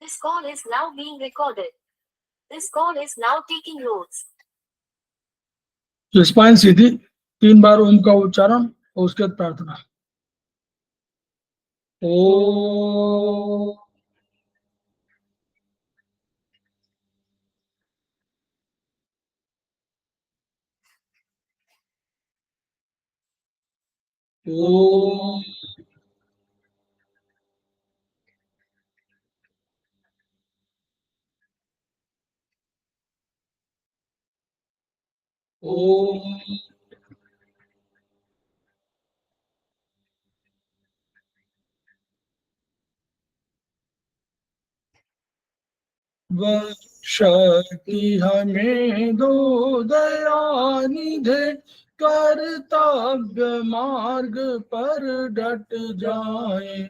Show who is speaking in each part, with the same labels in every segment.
Speaker 1: This call is now being recorded. This call is now taking notes.
Speaker 2: तो spine सीधी, 3 बार ओम का उच्चारण और उसके बाद प्रार्थना। ओ ओ ओ वह शक्ति हमें दो दयानिधे, कर्तव्य मार्ग पर डट जाए,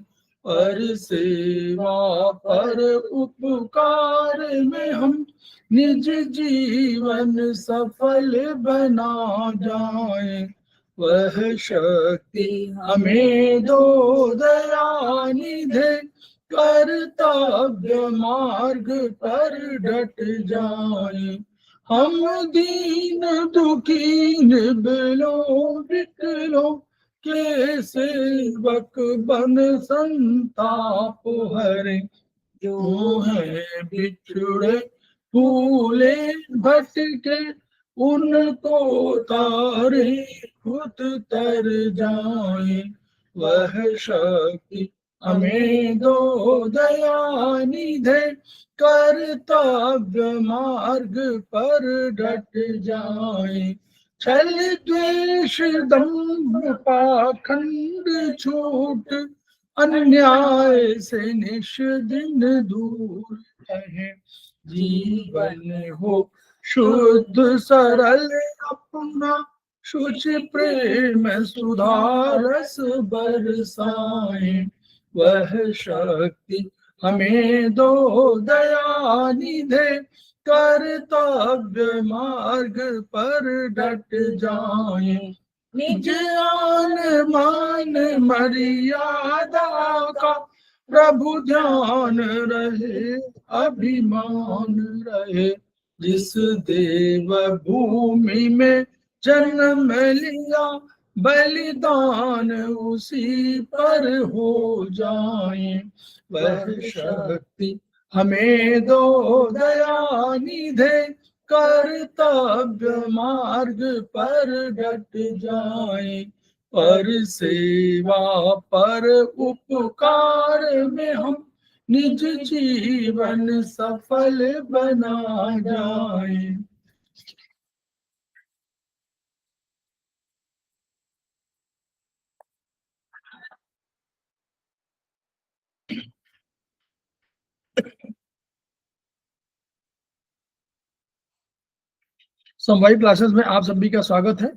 Speaker 2: पर सेवा पर उपकार में हम निज जीवन सफल बना जाए। वह शक्ति हमें दो दयानिधे, कर्तव्य मार्ग पर डट जाए। हम दीन दुखी निबलों विकलों के सेवक बन संताप हरे, जो है बिछुड़े भूले भटके, उनको तारे खुद तर जाए। वह शक्ति हमें दो दयानिधे, कर्तव्य मार्ग पर डट जाए। छल द्वेष दंभ पाखंड छूट, अन्याय से निश दिन दूर रहे। जीवन हो शुद्ध सरल अपना, शुचि प्रेम सुधारस बरसाए। वह शक्ति हमें दो दयानिधे, कर्तव्य मार्ग पर डट जाए। निज आन मान मर्यादा का प्रभु ध्यान रहे, अभिमान रहे। जिस देव भूमि में जन्म लिया, बलिदान उसी पर हो जाए। वह शक्ति हमें दो दयानिधे, कर्तव्य मार्ग पर डट जाए। पर सेवा पर उपकार में हम निज जीवन सफल बना जाए। समवायी क्लासेस में आप सभी का स्वागत है।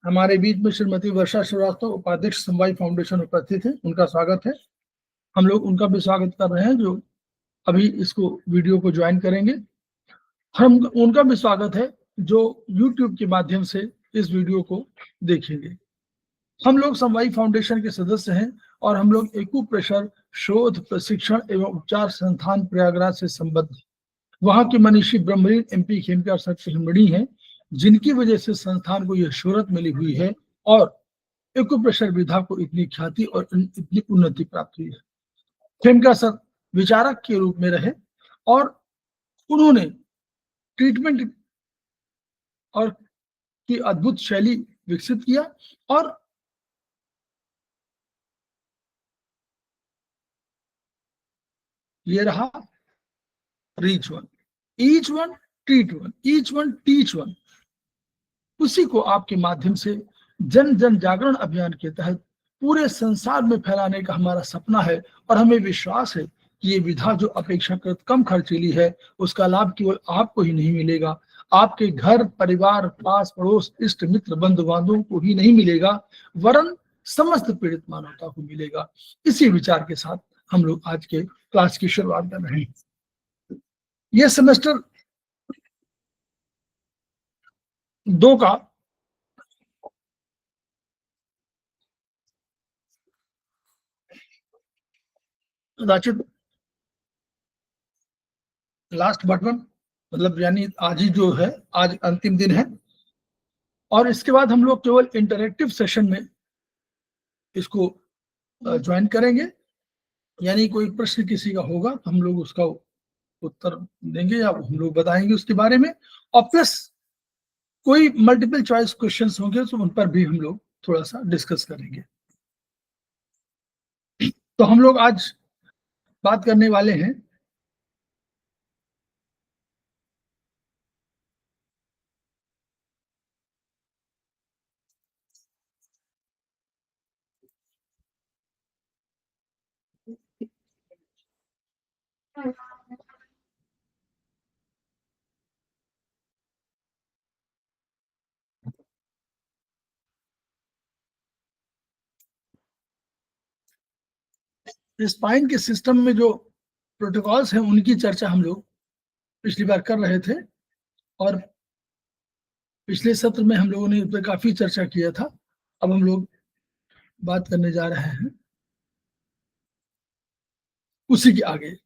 Speaker 2: हमारे बीच में श्रीमती वर्षा श्रीवास्तव, उपाध्यक्ष समवायी फाउंडेशन उपस्थित है, उनका स्वागत है। हम लोग उनका भी स्वागत कर रहे हैं जो अभी इसको वीडियो को ज्वाइन करेंगे। हम उनका भी स्वागत है जो YouTube के माध्यम से इस वीडियो को देखेंगे। हम लोग समवायी फाउंडेशन के सदस्य हैं और हम लोग एक्यूप्रेशर शोध प्रशिक्षण एवं उपचार संस्थान प्रयागराज से संबद्ध। वहां के मनीषी ब्रह्मलीन MP खेमकार सर फिल्मड़ी हैं, जिनकी वजह से संस्थान को यह शोहरत मिली हुई है और एक्यूप्रेशर विधा को इतनी ख्याति और इतनी उन्नति प्राप्त हुई है। खेमकार सर विचारक के रूप में रहे और उन्होंने ट्रीटमेंट और की अद्भुत शैली विकसित किया और ये रहा reach one, each one treat one, each one teach one. उसी को आपके माध्यम से जन जन जागरण अभियान के तहत पूरे संसार में फैलाने का हमारा सपना है और हमें विश्वास है कि ये विधा जो अपेक्षाकृत कम खर्चीली है, उसका लाभ केवल आपको ही नहीं मिलेगा, आपके घर परिवार पास पड़ोस इष्ट मित्र बंधु बांधवों को ही नहीं मिलेगा, वरन समस्त पीड़ित मानवता को मिलेगा। इसी विचार के साथ हम लोग आज के क्लास की शुरुआत कर रहे हैं। यह सेमेस्टर 2 का कदाचित लास्ट बट वन, मतलब यानी आज ही जो है, आज अंतिम दिन है, और इसके बाद हम लोग केवल इंटरेक्टिव सेशन में इसको ज्वाइन करेंगे। यानी कोई प्रश्न किसी का होगा तो हम लोग उसका उत्तर देंगे या हम लोग बताएंगे उसके बारे में, और प्लस कोई मल्टीपल चॉइस क्वेश्चंस होंगे तो उन पर भी हम लोग थोड़ा सा डिस्कस करेंगे। तो हम लोग आज बात करने वाले हैं स्पाइन के सिस्टम में जो प्रोटोकॉल्स हैं उनकी चर्चा हम लोग पिछली बार कर रहे थे, और पिछले सत्र में हम लोगों ने उस पर काफी चर्चा किया था। अब हम लोग बात करने जा रहे हैं उसी के आगे।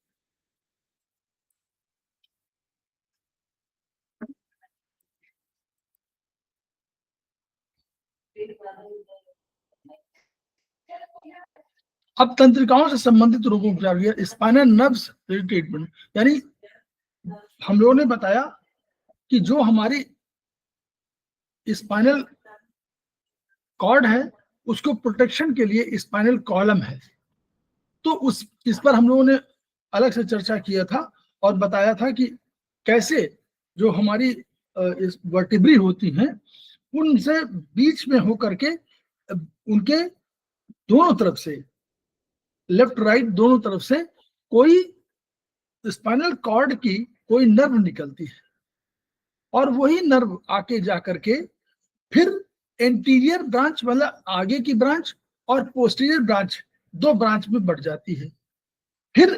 Speaker 2: अब तंत्रिकाओं से संबंधित रोगों उपचार किया, स्पाइनल नर्व्स ट्रीटमेंट, यानी हम लोगों ने बताया कि जो हमारी स्पाइनल कॉर्ड है उसको प्रोटेक्शन के लिए स्पाइनल कॉलम है, तो इस पर हम लोगों ने अलग से चर्चा किया था और बताया था कि कैसे जो हमारी वर्टिब्री होती हैं उनसे बीच में होकर के उनके दोनों तरफ से, लेफ्ट राइट दोनों तरफ से कोई स्पाइनल कॉर्ड की कोई नर्व निकलती है, और वही नर्व आके जाकर के फिर एंटीरियर ब्रांच मतलब आगे की ब्रांच और पोस्टीरियर ब्रांच, दो ब्रांच में बढ़ जाती है। फिर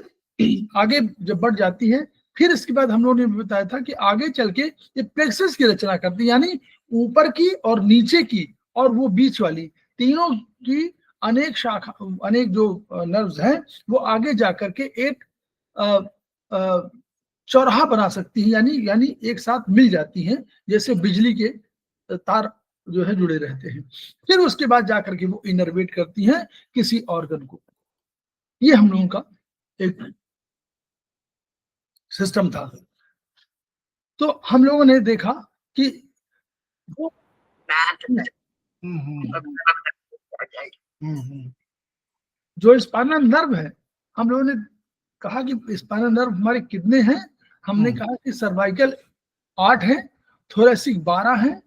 Speaker 2: आगे जब बढ़ जाती है फिर इसके बाद हम लोगों ने बताया था कि आगे चल के ये प्लेक्सस की रचना करती है, यानी ऊपर की और नीचे की और वो बीच वाली तीनों की अनेक शाखा, अनेक जो नर्व्स हैं वो आगे जाकर के एक चौराहा बना सकती है, यानी एक साथ मिल जाती हैं, जैसे बिजली के तार जो है जुड़े रहते हैं। फिर उसके बाद जाकर के वो इनर्वेट करती हैं किसी ऑर्गन को। ये हम लोगों का एक सिस्टम था। तो हम लोगों ने देखा कि वो जो स्पाइनल नर्व है, हम लोगों ने कहा कि स्पाइनल नर्व हमारे कितने हैं। हमने कहा कि सर्वाइकल 8 है, थोरेसिक 12 है,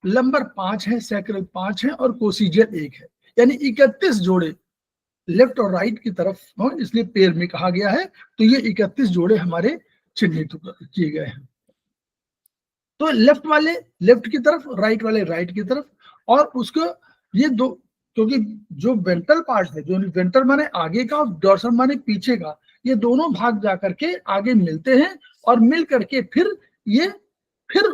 Speaker 2: लंबर 5 है, सैक्रल 5 है और कोसिजियल 1 है, यानी 31 जोड़े लेफ्ट और राइट की तरफ हो, इसलिए पेयर में कहा गया है। तो ये 31 जोड़े हमारे चिन्हित किए गए हैं। तो लेफ्ट वाले लेफ्ट की तरफ, राइट वाले राइट की तरफ, और उसको ये दो, क्योंकि जो वेंट्रल पार्ट है, जो वेंट्रल माने आगे का और डोर्सल माने पीछे का, ये दोनों भाग जाकर के आगे मिलते हैं और मिल करके फिर ये फिर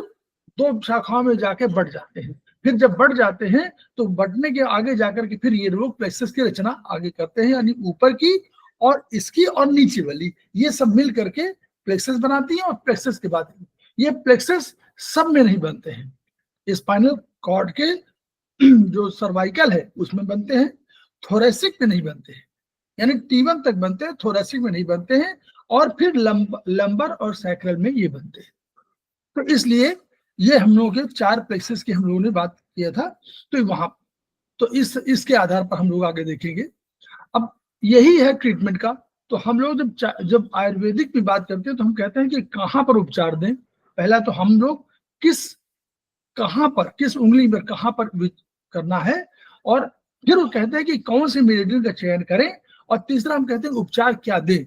Speaker 2: दो शाखाओं में जाके बढ़ जाते हैं। फिर जब बढ़ जाते हैं तो बढ़ने के आगे जाकर के फिर ये लोग प्लेक्सस की रचना आगे करते हैं, यानी ऊपर की और इसकी और नीचे वाली, ये सब मिल करके प्लेक्सस बनाती है। और प्लेक्सस के बाद ये प्लेक्सस सब में नहीं बनते हैं, स्पाइनल कॉर्ड के जो सर्वाइकल है उसमें बनते हैं, थोरेसिक में नहीं बनते हैं, यानी T1 तक बनते हैं, थोरेसिक में नहीं बनते हैं, और फिर लंबर और सैक्रल में ये बनते हैं। तो इसलिए ये हम लोगों के 4 प्लेक्सेस की हम लोगों ने बात किया था। तो वहां तो इसके आधार पर हम लोग आगे देखेंगे। अब यही है ट्रीटमेंट का। तो हम लोग जब आयुर्वेदिक में बात करते हैं तो हम कहते हैं कि कहाँ पर उपचार दें। पहला तो हम लोग कहाँ पर किस उंगली पर कहाँ पर करना है, और फिर वो कहते हैं कि कौन से मेडिसिन का चयन करें, और तीसरा हम कहते हैं उपचार क्या दें।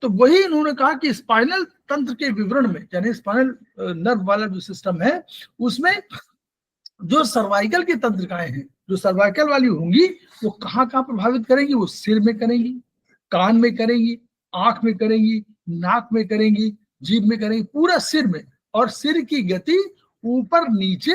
Speaker 2: तो वही इन्होंने कहा कि स्पाइनल तंत्र के विवरण में, यानी स्पाइनल नर्व वाला जो सिस्टम है उसमें जो सर्वाइकल की तंत्रिकाएं हैं, जो सर्वाइकल वाली होंगी वो कहाँ कहाँ प्रभावित करेंगी, वो सिर में करेंगी, कान में करेंगी, आंख में करेंगी, नाक में करेंगी, जीभ में करेंगी, पूरा सिर में। और सिर की गति ऊपर नीचे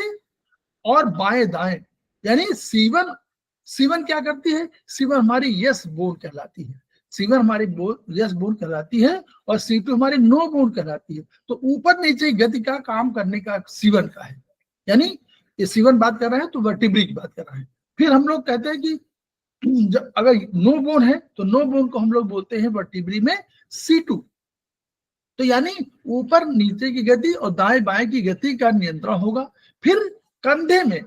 Speaker 2: और बाएं दाएं, यानी C1 क्या करती है, C1 हमारी यस बोन कहलाती है। C1 हमारी यस बोन कहलाती है और C2 हमारी नो बोन कहलाती है। तो ऊपर नीचे गति का काम करने का C1 का है, यानी ये C1 बात कर रहे हैं तो वर्टिब्री की बात कर रहे हैं। फिर हम लोग कहते हैं कि जब अगर नो बोन है तो नो बोन को हम लोग बोलते हैं वर्टिब्री में C2। तो यानी ऊपर नीचे की गति और दाएं बाएं की गति का नियंत्रण होगा। फिर कंधे में,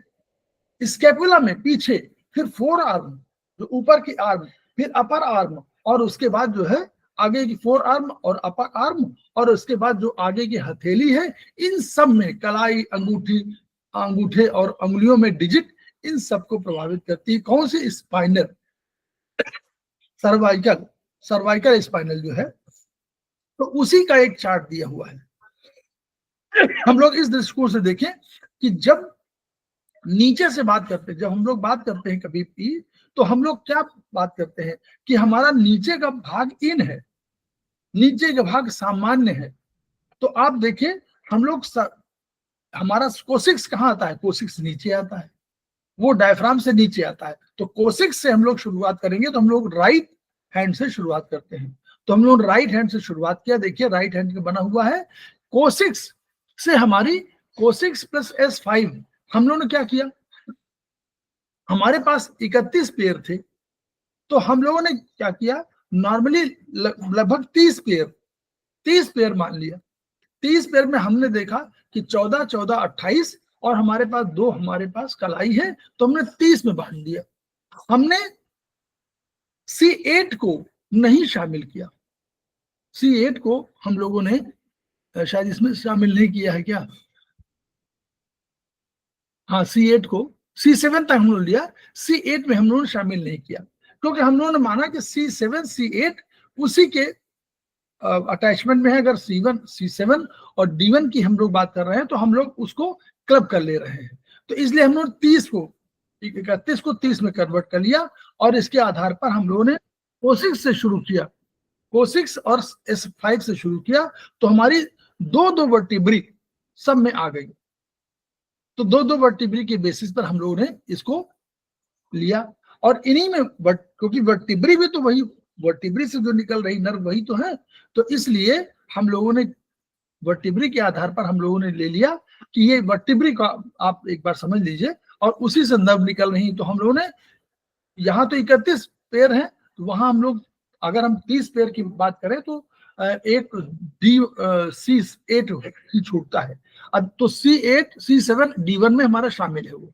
Speaker 2: स्कैपुला में पीछे, फिर फोर आर्म जो ऊपर की आर्म, फिर अपर आर्म, और उसके बाद जो है आगे की फोर आर्म और अपर आर्म, और उसके बाद जो आगे की हथेली है, इन सब में कलाई, अंगूठी, अंगूठे और अंगुलियों में डिजिट, इन सबको प्रभावित करती है कौन सी? स्पाइनल, सर्वाइकल, सर्वाइकल स्पाइनल जो है। तो उसी का एक चार्ट दिया हुआ है। हम लोग इस दृष्टिकोण से देखें कि जब नीचे से बात करते हैं, जब हम लोग बात करते हैं कभी भी, तो हम लोग क्या बात करते हैं कि हमारा नीचे का भाग इन है, नीचे का भाग सामान्य है। तो आप देखिए हम लोग हमारा कोसिक्स कहाँ आता है? कोसिक्स नीचे आता है, वो डायफ्राम से नीचे आता है। तो कोसिक्स से हम लोग शुरुआत करेंगे तो हम लोग राइट हैंड से शुरुआत करते हैं। तो हम लोग राइट हैंड से शुरुआत किया। देखिए राइट हैंड का बना हुआ है कोसिक्स से, हमारी कोसिक्स प्लस S5 हम लोगों ने क्या किया, हमारे पास 31 पेयर थे, तो हम लोगों ने क्या किया, नॉर्मली लगभग 30 पेयर मान लिया। 30 पेयर में हमने देखा कि 14, 14, 28 और हमारे पास 2 हमारे पास कलाई है, तो हमने 30 में बांध दिया। हमने C8 को नहीं शामिल किया। C8 को हम लोगों ने शायद इसमें शामिल नहीं किया है क्या? हाँ, C8 को C7 तक हम लोग लिया, C8 में हम लोगों ने शामिल नहीं किया, क्योंकि हम लोगों ने माना कि C7, C8 उसी के अटैचमेंट में है। अगर C1, C7 और D1 की हम लोग बात कर रहे हैं तो हम लोग उसको क्लब कर ले रहे हैं। तो इसलिए हम लोग 30 को 31 को 30 में कन्वर्ट कर लिया, और इसके आधार पर हम लोगों ने कोसिक्स से शुरू किया, कोसिक्स और S5 से शुरू किया। तो हमारी 2-2 वर्टिब्री सब में आ गई। तो 2-2 वर्टिब्री के बेसिस पर हम लोगों ने इसको लिया, और इन्हीं में क्योंकि वर्टिब्री भी तो वही, वर्टिब्री से जो निकल रही नर्व वही तो है। तो इसलिए हम लोगों ने वर्टिब्री के आधार पर हम लोगों ने ले लिया कि ये वर्टिब्री का आप एक बार समझ लीजिए, और उसी से नर्व निकल रही। तो हम लोगों ने यहाँ तो 31 पेयर है, तो वहां हम लोग अगर हम 30 पेयर की बात करें तो एक C8 ही छूटता है। अब तो C8, C7, D1 में हमारा शामिल है वो।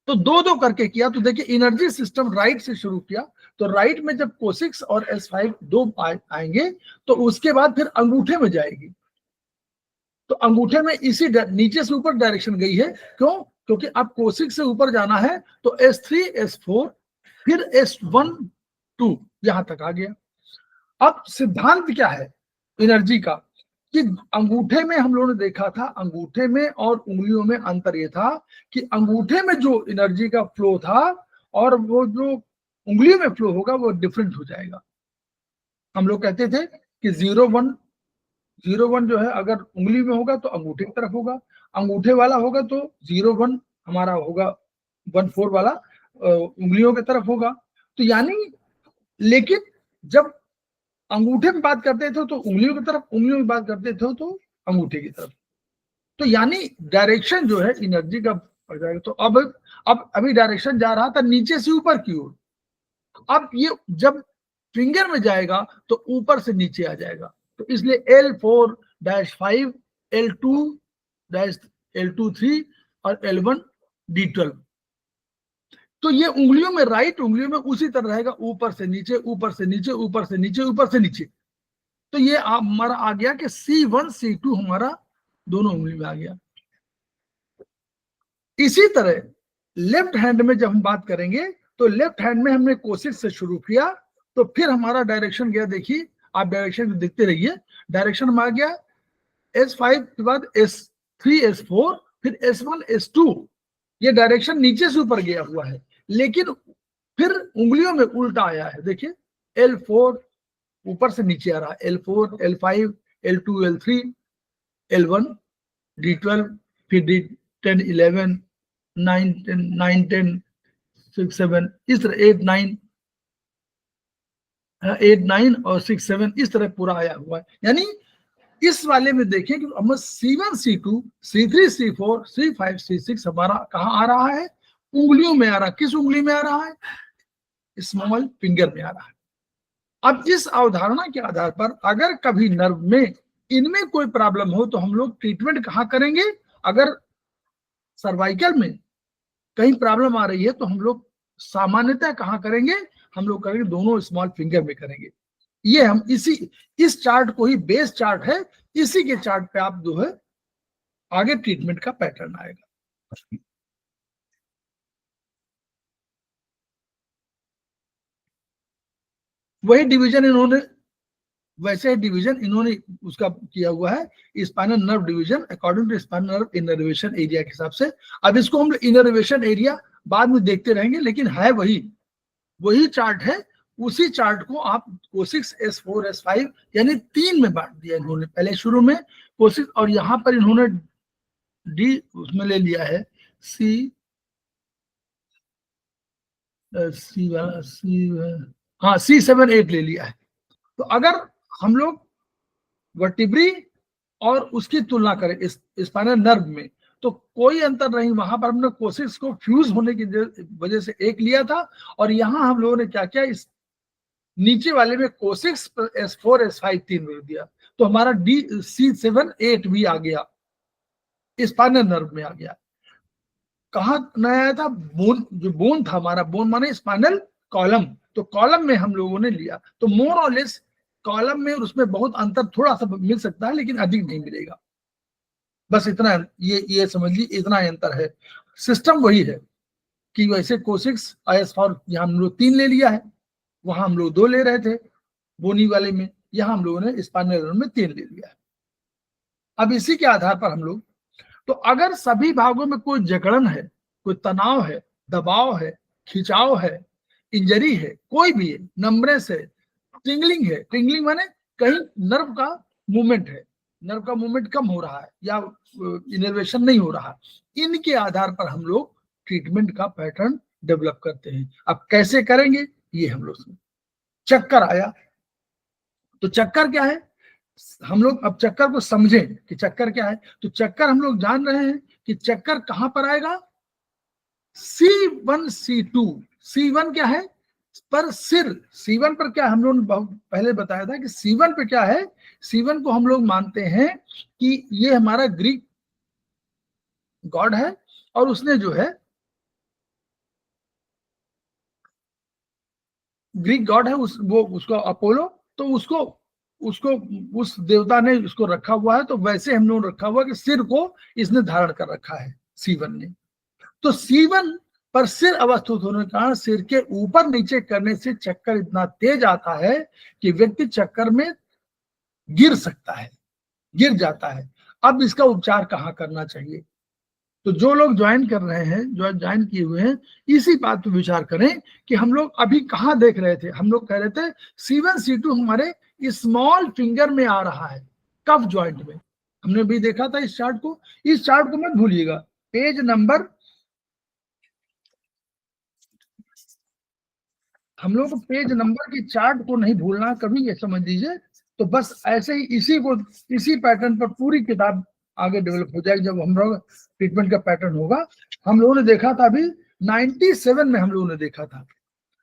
Speaker 2: तो 2-2 करके किया। तो देखिए एनर्जी सिस्टम राइट से शुरू किया, तो राइट में जब कोसिक्स और S5 2 आएंगे तो उसके बाद फिर अंगूठे में जाएगी। तो अंगूठे में इसी नीचे से ऊपर डायरेक्शन गई है। क्यों? क्योंकि अब कोसिक्स से ऊपर जाना है तो S3, S4, फिर S1, 2 यहां तक आ गया। अब सिद्धांत क्या है एनर्जी का, कि अंगूठे में हम लोगों ने देखा था, अंगूठे में और उंगलियों में अंतर ये था कि अंगूठे में जो एनर्जी का फ्लो था और वो जो उंगलियों में फ्लो होगा वो डिफरेंट हो जाएगा। हम लोग कहते थे कि 0-1 जो है अगर उंगली में होगा तो अंगूठे की तरफ होगा, अंगूठे वाला होगा तो 0-1 हमारा होगा 1-4 वाला उंगलियों की तरफ होगा। तो यानी, लेकिन जब अंगूठे में बात करते थे तो उंगलियों की तरफ, उंगलियों में बात करते थे तो अंगूठे की तरफ। तो यानी डायरेक्शन जो है एनर्जी का पड़ जाएगा। तो अब अभी डायरेक्शन जा रहा था नीचे से ऊपर की ओर, अब ये जब फिंगर में जाएगा तो ऊपर से नीचे आ जाएगा। तो इसलिए L4-5, L2-L23 और L1-D12। तो ये उंगलियों में, राइट उंगलियों में उसी तरह रहेगा, ऊपर से नीचे, ऊपर से नीचे, ऊपर से नीचे, ऊपर से नीचे। तो ये हमारा आ गया कि C1, C2 हमारा दोनों उंगली में आ गया। इसी तरह लेफ्ट हैंड में जब हम बात करेंगे तो लेफ्ट हैंड में हमने कोसिक्स से शुरू किया, तो फिर हमारा डायरेक्शन गया, देखिए आप डायरेक्शन देखते रहिए। डायरेक्शन में आ गया S5 के बाद S3, S4, फिर S1, S2। ये डायरेक्शन नीचे से ऊपर गया हुआ है, लेकिन फिर उंगलियों में उल्टा आया है। देखिए L4 ऊपर से नीचे आ रहा है, L4, L5, L2, L3, L1, D12, फिर D10, 11, 9, 10, 6, 7, इस तरह 8, 9 8 9 और 6 7 इस तरह पूरा आया हुआ है। यानी इस वाले में देखें कि हम C1 C2 C3 C4 C5 C6 हमारा कहाँ आ रहा है, उंगलियों में आ रहा है। किस उंगली में आ रहा है, स्मॉल फिंगर में आ रहा है। अब इस अवधारणा के आधार पर अगर कभी नर्व में इनमें कोई प्रॉब्लम हो तो हम लोग ट्रीटमेंट कहाँ करेंगे, अगर सर्वाइकल में कहीं प्रॉब्लम आ रही है तो हम लोग सामान्यतः कहाँ करेंगे, हम लोग करेंगे दोनों स्मॉल फिंगर में करेंगे। ये हम इस चार्ट को ही बेस चार्ट है, इसी के चार्ट पे आप जो है आगे ट्रीटमेंट का पैटर्न आएगा। वही डिवीजन इन्होंने वैसे डिवीजन इन्होंने उसका किया हुआ है, spinal nerve division according to spinal nerve innervation area के हिसाब से। अब इसको हम इनर्वेशन एरिया बाद में देखते रहेंगे, लेकिन है वही चार्ट है। उसी चार्ट को आप कोसिक्स S4 S5 यानी 3 में बांट दिया इन्होंने पहले शुरू में कोसिक्स, और यहाँ पर इन्होंने डी उसमें ले लिया है सी हाँ C7 8 ले लिया है। तो अगर हम लोग वर्टिब्री और उसकी तुलना करें स्पाइनल नर्व में तो कोई अंतर नहीं, वहां पर हमने कोसिक्स को फ्यूज होने की वजह से 1 लिया था, और यहां हम लोगों ने क्या किया, इस नीचे वाले में कोसिक्स S4 S5 3 मिल दिया, तो हमारा C7 8 भी आ गया, स्पाइनल नर्व में आ गया। कहाँ नया आया था, बोन, जो बोन था हमारा, बोन माने स्पाइनल कॉलम, तो कॉलम में हम लोगों ने लिया। तो मोर और लेस कॉलम में और उसमें बहुत अंतर थोड़ा सा मिल सकता है, लेकिन अधिक नहीं मिलेगा। बस इतना ये समझ लीजिए, इतना अंतर है। सिस्टम वही है कि वैसे कोसिक्स IS4 यहाँ हम लोग 3 ले लिया है, वहां हम लोग 2 ले रहे थे बोनी वाले में, यहाँ हम लोगों ने स्पाइनल में 3 ले लिया है। अब इसी के आधार पर हम लोग, तो अगर सभी भागों में कोई जकड़न है, कोई तनाव है, दबाव है, खिंचाव है, इंजरी है, कोई भी है, नंबरेस है, टिंगलिंग है, टिंगलिंग माने कहीं नर्व का मूवमेंट है, नर्व का मूवमेंट कम हो रहा है या इनर्वेशन नहीं हो रहा, इनके आधार पर हम लोग ट्रीटमेंट का पैटर्न डेवलप करते हैं। अब कैसे करेंगे ये हम लोग, चक्कर आया तो चक्कर क्या है, हम लोग अब चक्कर को समझें कि चक्कर क्या है। तो चक्कर हम लोग जान रहे हैं कि चक्कर कहां पर आएगा, C1 C2, C1 क्या है, पर सिर, C1 पर क्या हम लोग ने पहले बताया था कि C1 पे क्या है, C1 को हम लोग मानते हैं कि ये हमारा ग्रीक गॉड है, और उसने जो है ग्रीक गॉड है वो उसको अपोलो, तो उसको उस देवता ने उसको रखा हुआ है, तो वैसे हम लोग रखा हुआ कि सिर को इसने धारण कर रखा है C1 ने। तो C1 पर सिर अवस्थित होने के कारण सिर के ऊपर नीचे करने से चक्कर इतना तेज आता है कि व्यक्ति चक्कर में गिर सकता है, गिर जाता है। अब इसका उपचार कहाँ करना चाहिए, तो जो लोग ज्वाइन कर रहे हैं, जो ज्वाइन किए हुए हैं, इसी बात पर विचार करें कि हम लोग अभी कहाँ देख रहे थे, हम लोग कह रहे थे C1 C2 हमारे स्मॉल फिंगर में आ रहा है, कफ ज्वाइंट में। हमने भी देखा था इस चार्ट को, इस चार्ट को मत भूलिएगा, पेज नंबर, हम लोग पेज नंबर की चार्ट को नहीं भूलना कभी, ये समझ लीजिए। तो बस ऐसे ही इसी पैटर्न पर पूरी किताब आगे डेवलप हो जाएगी। जब हम लोग ट्रीटमेंट का पैटर्न होगा, हम लोगों ने देखा था अभी 97 में, हम लोगों ने देखा था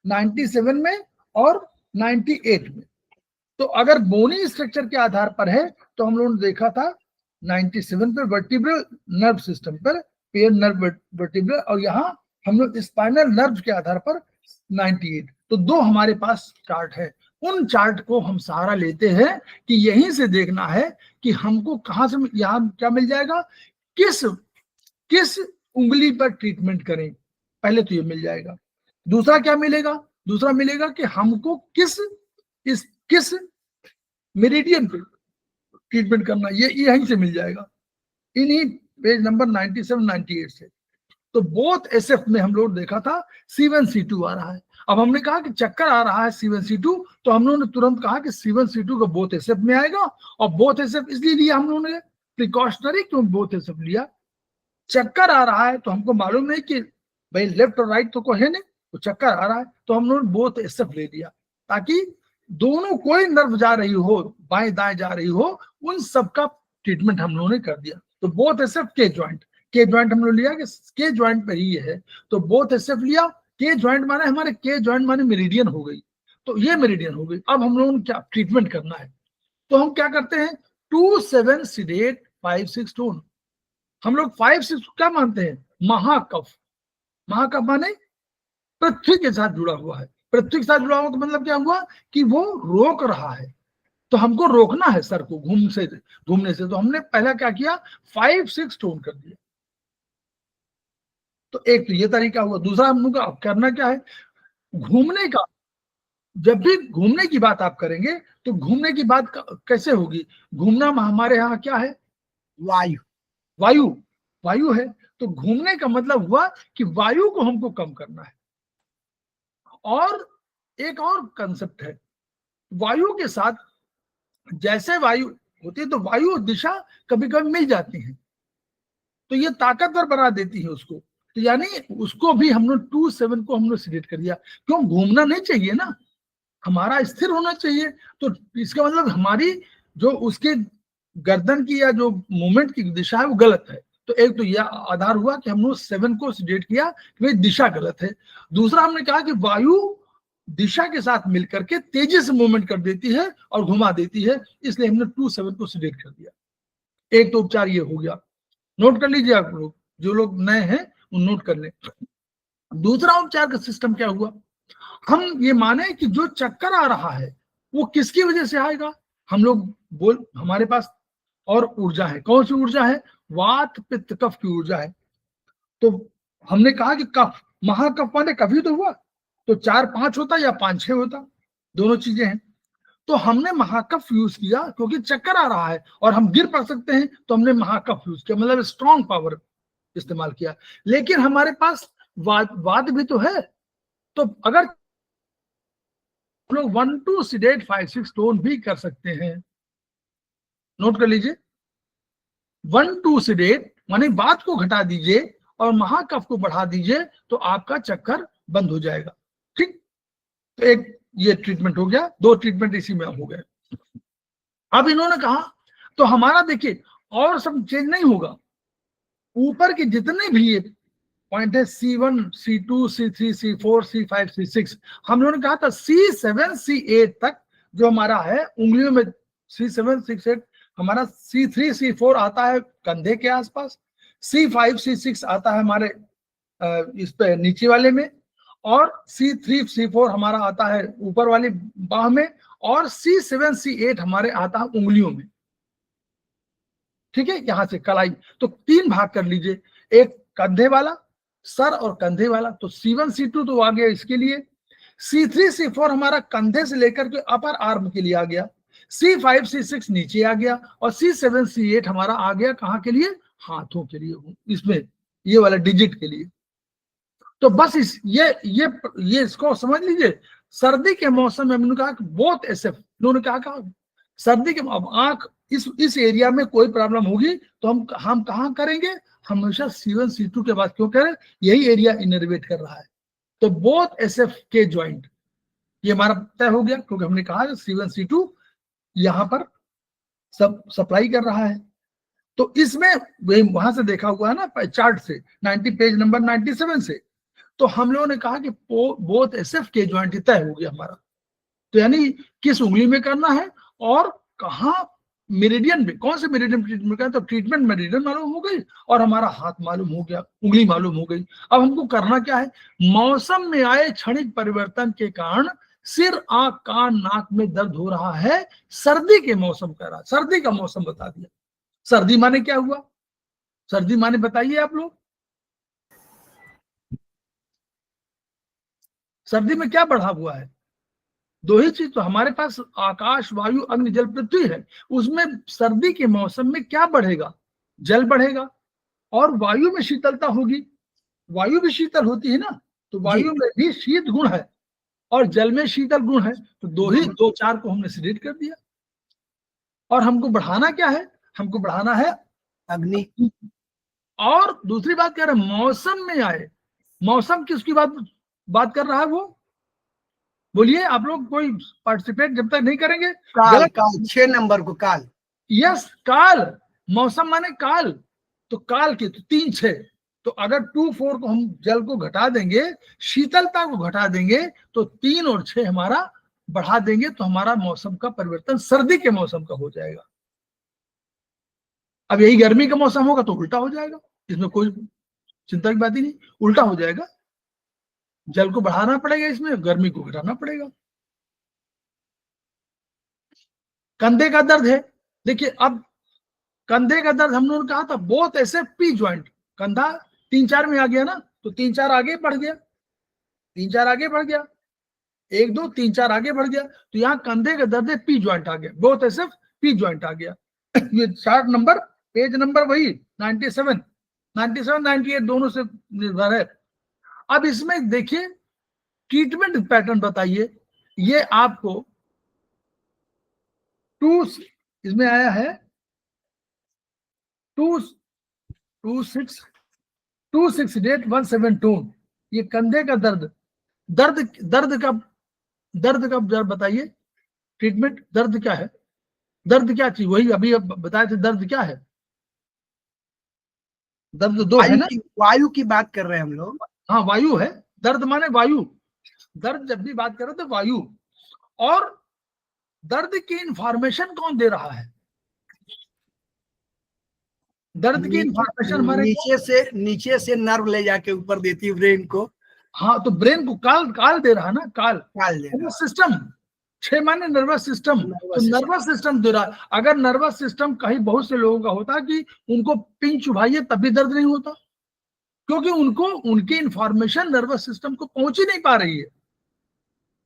Speaker 2: 97 में और 98 में। तो अगर बोनी स्ट्रक्चर के आधार पर है तो हम लोगों ने देखा था 97 पे वर्टिब्रल नर्व सिस्टम पर, पेयर नर्व वर्टिब्रल, और यहाँ हम लोग स्पाइनल नर्व के आधार पर 98। तो 2 हमारे पास चार्ट है, उन चार्ट को हम सहारा लेते हैं कि यहीं से देखना है कि हमको कहाँ से यहाँ क्या मिल जाएगा, किस उंगली पर ट्रीटमेंट करें, पहले तो ये मिल जाएगा। दूसरा क्या मिलेगा, दूसरा मिलेगा कि हमको किस मेरिडियन पे ट्रीटमेंट करना, ये यहीं से मिल जाएगा, इन्हीं पेज नंबर 97 98 से। तो बोथ SF में हम लोग देखा था C1 C2 आ रहा है। अब हमने कहा कि चक्कर आ रहा है C1 C2, तो हम लोगों ने तुरंत कहा कि C1 C2 का बोथ SF में आएगा, और बोथ SF इसलिए लिया हम लोगों ने प्रिकॉशनरी, क्यों बोथ SF लिया, चक्कर आ रहा है तो हमको मालूम है कि भाई लेफ्ट और राइट तो कोई है नहीं, तो चक्कर आ रहा है तो हम लोगों ने बोथ SF ले लिया, ताकि दोनों कोई नर्व जा रही हो, बाएं दाएं जा रही हो, उन सब का ट्रीटमेंट हम लोगों ने कर दिया। तो बोथ एसएफ के ज्वाइंट, के ज्वाइंट हम लोग लिया कि के ज्वाइंट पे ही है, तो बोथ एसएफ लिया। के ज्वाइंट माने हमारे के ज्वाइंट माने मेरिडियन हो गई, तो ये मेरिडियन हो गई। अब हम लोगों ने क्या ट्रीटमेंट करना है, तो हम क्या करते हैं 2-7 सीडेट 5-6 टोन। हम लोग 5-6 क्या मानते हैं, महाकफ। महाकफ माने पृथ्वी के साथ जुड़ा हुआ है। पृथ्वी के साथ जुड़ा हुआ का मतलब क्या हुआ कि वो रोक रहा है, तो हमको रोकना है सर को घूमने से। तो हमने पहला क्या किया 5-6 टोन कर दिया। तो एक तो ये तरीका हुआ। दूसरा हम लोग अब करना क्या है, घूमने का। जब भी घूमने की बात आप करेंगे तो घूमने की बात कैसे होगी, घूमना हमारे यहाँ क्या है,
Speaker 3: वायु।
Speaker 2: वायु, वायु है। तो घूमने का मतलब हुआ कि वायु को हमको कम करना है। और एक और कंसेप्ट है, वायु के साथ जैसे वायु होती है तो वायु दिशा कभी कभी मिल जाती है, तो ये ताकतवर बना देती है उसको। तो यानी उसको भी हम लोग 2-7 को हम लोग सिलेक्ट कर दिया। क्यों, घूमना नहीं चाहिए ना, हमारा स्थिर होना चाहिए। तो इसका मतलब हमारी जो उसके गर्दन की या जो मूवमेंट की दिशा है वो गलत है। तो एक तो यह आधार हुआ कि हम लोग 7 को सिलेक्ट किया कि भाई दिशा गलत है। दूसरा हमने कहा कि वायु दिशा के साथ मिलकर के तेजी से मूवमेंट कर देती है और घुमा देती है, इसलिए हमने 2-7 को सिलेक्ट कर दिया। एक तो उपचार ये हो गया, नोट कर लीजिए आप लोग, जो लोग नए हैं वो नोट कर लें। दूसरा उपचार का सिस्टम क्या हुआ, हम ये माने कि जो चक्कर आ रहा है वो किसकी वजह से आएगा। हम लोग हमारे पास और ऊर्जा है, कौन सी ऊर्जा है, वात पित्त कफ की ऊर्जा है। तो हमने कहा कि कफ, महाकफ माने कभी तो हुआ, तो 4-5 होता या 5-6 होता, दोनों चीजें हैं। तो हमने महाकफ यूज किया क्योंकि चक्कर आ रहा है और हम गिर पड़ सकते हैं, तो हमने महाकफ यूज किया, मतलब स्ट्रॉन्ग पावर इस्तेमाल किया। लेकिन हमारे पास वाद भी तो है, तो अगर हम लोग 1-2 सीडेट 5-6 टोन भी कर सकते हैं। नोट कर लीजिए, 1-2 सीडेट माने वात को घटा दीजिए और महाकफ को बढ़ा दीजिए, तो आपका चक्कर बंद हो जाएगा। ठीक, तो एक ये ट्रीटमेंट हो गया, 2 ट्रीटमेंट इसी में हो गए। अब इन्होंने कहा तो हमारा देखिए और सब चेंज नहीं होगा, ऊपर के जितने भी पॉइंट है C1 C2 C3 C4 C5 C6, हम लोगों ने कहा था C7 C8 तक जो हमारा है उंगलियों में, C7 C8 हमारा, C3 C4 आता है कंधे के आसपास, C5 C6 आता है हमारे इस पे नीचे वाले में, और C3 C4 हमारा आता है ऊपर वाली बाह में, और C7 C8 हमारे आता है उंगलियों में। ठीक है, यहां से कलाई। तो 3 भाग कर लीजिए, एक कंधे वाला, सर और कंधे वाला, तो C1 C2 तो आ गया इसके लिए, C3 C4 हमारा कंधे से लेकर के अपर आर्म के लिए आ गया, C5 C6 नीचे आ गया, और C7 C8 हमारा आ गया कहाँ के लिए, हाथों के लिए, इसमें ये वाला डिजिट के लिए। तो बस ये इसको समझ लीजिए। सर्दी के मौसम में हमने कहा कि बहुत एसएफ, उन्होंने कहा सर्दी के, अब आंख इस एरिया में कोई प्रॉब्लम होगी तो हम कहाँ करेंगे, हमेशा C1 C2 के बाद, क्यों करें, यही एरिया इनर्वेट कर रहा है। तो बोथ एसएफ के ज्वाइंट ये हमारा तय हो गया, क्योंकि हमने कहा C1 C2 यहाँ पर सब सप्लाई कर रहा है। तो इसमें वहां से देखा हुआ है ना चार्ट से, 90 पेज नंबर 97 से, तो हम लोगों ने कहा कि बोथ एसएफ के ज्वाइंट तय हो गया हमारा। तो यानी किस उंगली में करना है और कहाँ मेरिडियन में, कौन से मेरिडियन ट्रीटमेंट का, तो ट्रीटमेंट मेरिडियन मालूम हो गई और हमारा हाथ मालूम हो गया, उंगली मालूम हो गई। अब हमको करना क्या है, मौसम में आए क्षणिक परिवर्तन के कारण सिर आंख कान नाक में दर्द हो रहा है, सर्दी के मौसम कह रहा, सर्दी का मौसम बता दिया। सर्दी माने क्या हुआ, सर्दी माने बताइए आप लोग, सर्दी में क्या बढ़ा हुआ है, 2 ही चीज तो हमारे पास, आकाश वायु अग्नि जल पृथ्वी है। उसमें सर्दी के मौसम में क्या बढ़ेगा, जल बढ़ेगा और वायु में शीतलता होगी। वायु भी शीतल होती है ना, तो वायु में भी शीत गुण है और जल में शीतल गुण है। तो 2-4 को हमने सिलेक्ट कर दिया। और हमको बढ़ाना क्या है, हमको बढ़ाना है
Speaker 3: अग्नि।
Speaker 2: और दूसरी बात कह रहे हैं मौसम में आए, मौसम किसकी बात कर रहा है, वो बोलिए आप लोग, कोई पार्टिसिपेट जब तक नहीं करेंगे।
Speaker 3: काल
Speaker 2: गलत।
Speaker 3: काल 6 नंबर को काल।
Speaker 2: यस, काल। मौसम माने काल, तो काल के तो 3 6, तो अगर 2 4 को हम जल को घटा देंगे, शीतलता को घटा देंगे, तो 3 और 6 हमारा बढ़ा देंगे, तो हमारा मौसम का परिवर्तन सर्दी के मौसम का हो जाएगा। अब यही गर्मी का मौसम होगा तो उल्टा हो जाएगा, इसमें कोई चिंता की बात ही नहीं, उल्टा हो जाएगा। जल को बढ़ाना पड़ेगा, इसमें गर्मी को घटाना पड़ेगा। कंधे का दर्द है, देखिए अब कंधे का दर्द हम लोगों ने कहा था बोथ ऐसे पी ज्वाइंट, कंधा 3 4 में आ गया ना, तो 3 4 आगे बढ़ गया, 3 4 आगे बढ़ गया, 1 2 3 4 आगे बढ़ गया, तो यहाँ कंधे का दर्द है पी ज्वाइंट आ गया, बोथ ऐसे पी ज्वाइंट आ गया। ये चार्ट नंबर, पेज नंबर वही 97 98 दोनों से निर्भर है। अब इसमें देखिए ट्रीटमेंट पैटर्न बताइए, ये आपको 2 इसमें आया है 268172, ये कंधे का दर्द, दर्द का जरा बताइए ट्रीटमेंट, दर्द क्या है, दर्द क्या चीज, वही अभी अब बताए थे, दर्द क्या है, दर्द 2 है ना,
Speaker 3: वायु की बात कर रहे हैं हम लोग।
Speaker 2: हाँ वायु है, दर्द माने वायु, दर्द जब भी बात करें तो वायु। और दर्द की इंफॉर्मेशन कौन दे रहा है, दर्द की इंफॉर्मेशन हमारे
Speaker 3: नीचे से नर्व ले जाके ऊपर देती है ब्रेन को।
Speaker 2: हाँ, तो ब्रेन को काल दे रहा ना, काल
Speaker 3: दे रहा।
Speaker 2: सिस्टम, 6 माने नर्वस सिस्टम, तो नर्वस सिस्टम दे रहा। अगर नर्वस सिस्टम कहीं बहुत से लोगों का होता कि उनको पिंच चुभाइए तब भी दर्द नहीं होता, क्योंकि उनको उनकी इंफॉर्मेशन नर्वस सिस्टम को पहुंच ही नहीं पा रही है।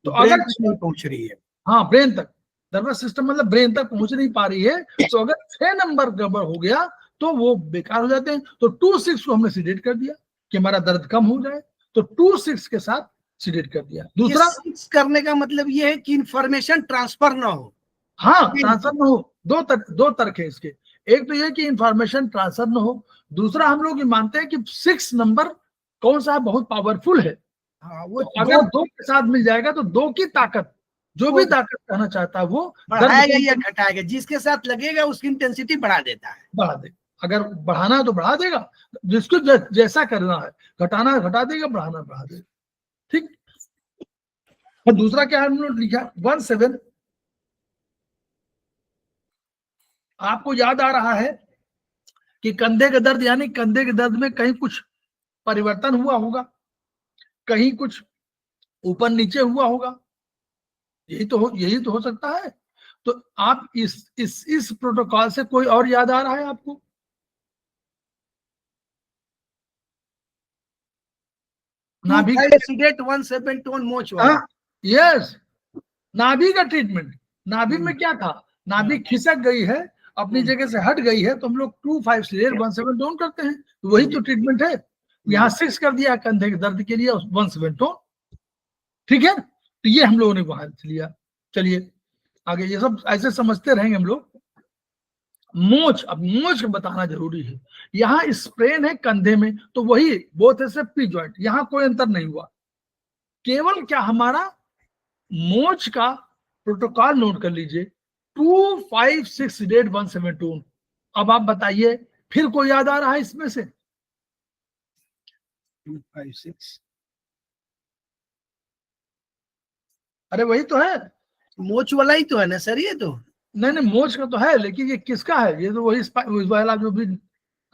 Speaker 2: तो अगर
Speaker 3: नहीं पहुंच रही है,
Speaker 2: हाँ ब्रेन तक, नर्वस सिस्टम मतलब ब्रेन तक पहुंच नहीं पा रही है, तो अगर 6 नंबर गड़बड़ हो गया तो वो बेकार हो जाते हैं। तो 2 6 को हमने सीडेट कर दिया कि हमारा दर्द कम हो जाए, तो 2 6 के साथ सीडेट कर दिया। दूसरा
Speaker 3: करने का मतलब ये है कि इंफॉर्मेशन ट्रांसफर ना हो।
Speaker 2: हाँ, ट्रांसफर ना हो, दो तर्क है इसके। एक तो ये कि इंफॉर्मेशन ट्रांसफर ना हो, दूसरा हम लोग ये मानते हैं कि 6 नंबर कौन सा है, बहुत पावरफुल है।
Speaker 3: हाँ, वो
Speaker 2: तो अगर 2 के साथ मिल जाएगा तो 2 की ताकत, जो भी ताकत कहना चाहता है वो
Speaker 3: बढ़ाएगा या घटाएगा, जिसके साथ लगेगा उसकी इंटेंसिटी बढ़ा देता है,
Speaker 2: बढ़ा देगा। अगर बढ़ाना है तो बढ़ा देगा, जिसको जैसा करना है, घटाना घटा देगा, बढ़ाना बढ़ा देगा। ठीक। और दूसरा क्या है हम लोग लिखा 17, आपको याद आ रहा है कि कंधे का दर्द, यानी कंधे के दर्द में कहीं कुछ परिवर्तन हुआ होगा, कहीं कुछ ऊपर नीचे हुआ होगा, यही तो हो सकता है। तो आप इस प्रोटोकॉल से कोई और याद आ रहा है आपको? नाभि
Speaker 3: सीडेट 172 मोच वाला।
Speaker 2: यस, नाभि का ट्रीटमेंट। नाभि में क्या था, नाभि खिसक गई है, अपनी जगह से हट गई है, तो हम लोग 25 सीडेट 172 करते हैं, तो वही तो ट्रीटमेंट है। यहाँ 6 कर दिया कंधे के दर्द के लिए 172, ठीक है। तो ये हम लोगों ने वहां लिया। चलिए आगे, ये सब ऐसे समझते रहेंगे हम लोग। मोच, अब मोच बताना जरूरी है। यहाँ स्प्रेन है कंधे में, तो वही बोथ ऐसे पी ज्वाइंट, यहाँ कोई अंतर नहीं हुआ, केवल क्या हमारा मोच का प्रोटोकॉल नोट कर लीजिए, 2 5 6 8 172। अब आप बताइए, फिर कोई याद आ रहा है इसमें से?
Speaker 3: 2 5 6,
Speaker 2: अरे वही तो है,
Speaker 3: मोच वाला ही तो है ना सर, ये तो
Speaker 2: नहीं मोच का तो है, लेकिन ये किसका है? ये तो वही वाला जो भी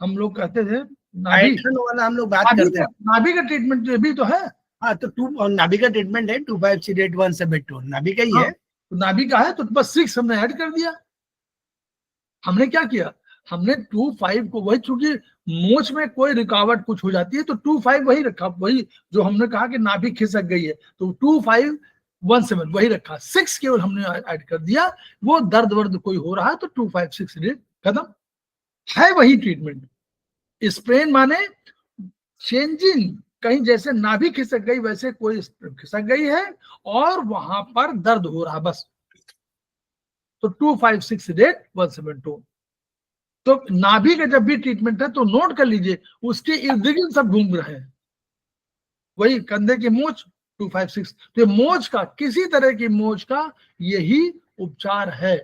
Speaker 2: हम लोग कहते थे, नाभि
Speaker 3: वाला हम लोग बात करते हैं।
Speaker 2: नाभि का ट्रीटमेंट ये भी तो है।
Speaker 3: हाँ, तो नाभि का ट्रीटमेंट है 2 5 6 8 172, नाभि का ही है।
Speaker 2: तो नाभि का है, तो बस 6 हमने ऐड कर दिया। हमने क्या किया, हमने 2 5 को, वही चूंकि मोच में कोई रुकावट कुछ हो जाती है तो 2 5 वही रखा, वही जो हमने कहा कि नाभि खिसक गई है, तो 2 5 1 7 वही रखा, 6 केवल हमने ऐड कर दिया। वो दर्द वर्द कोई हो रहा है तो 2 5 6 8 खत्म है, वही ट्रीटमेंट। स्प्रेन माने चेंजिंग, कहीं जैसे नाभि खिसक गई वैसे कोई खिसक गई है और वहां पर दर्द हो रहा, बस। तो 2 5 6 8 172। तो नाभि का जब भी ट्रीटमेंट है तो नोट कर लीजिए, उसके इर्द गिर्द सब घूम रहे हैं, वही कंधे की मूंछ 256। तो मोच का, किसी तरह की मोच का यही उपचार है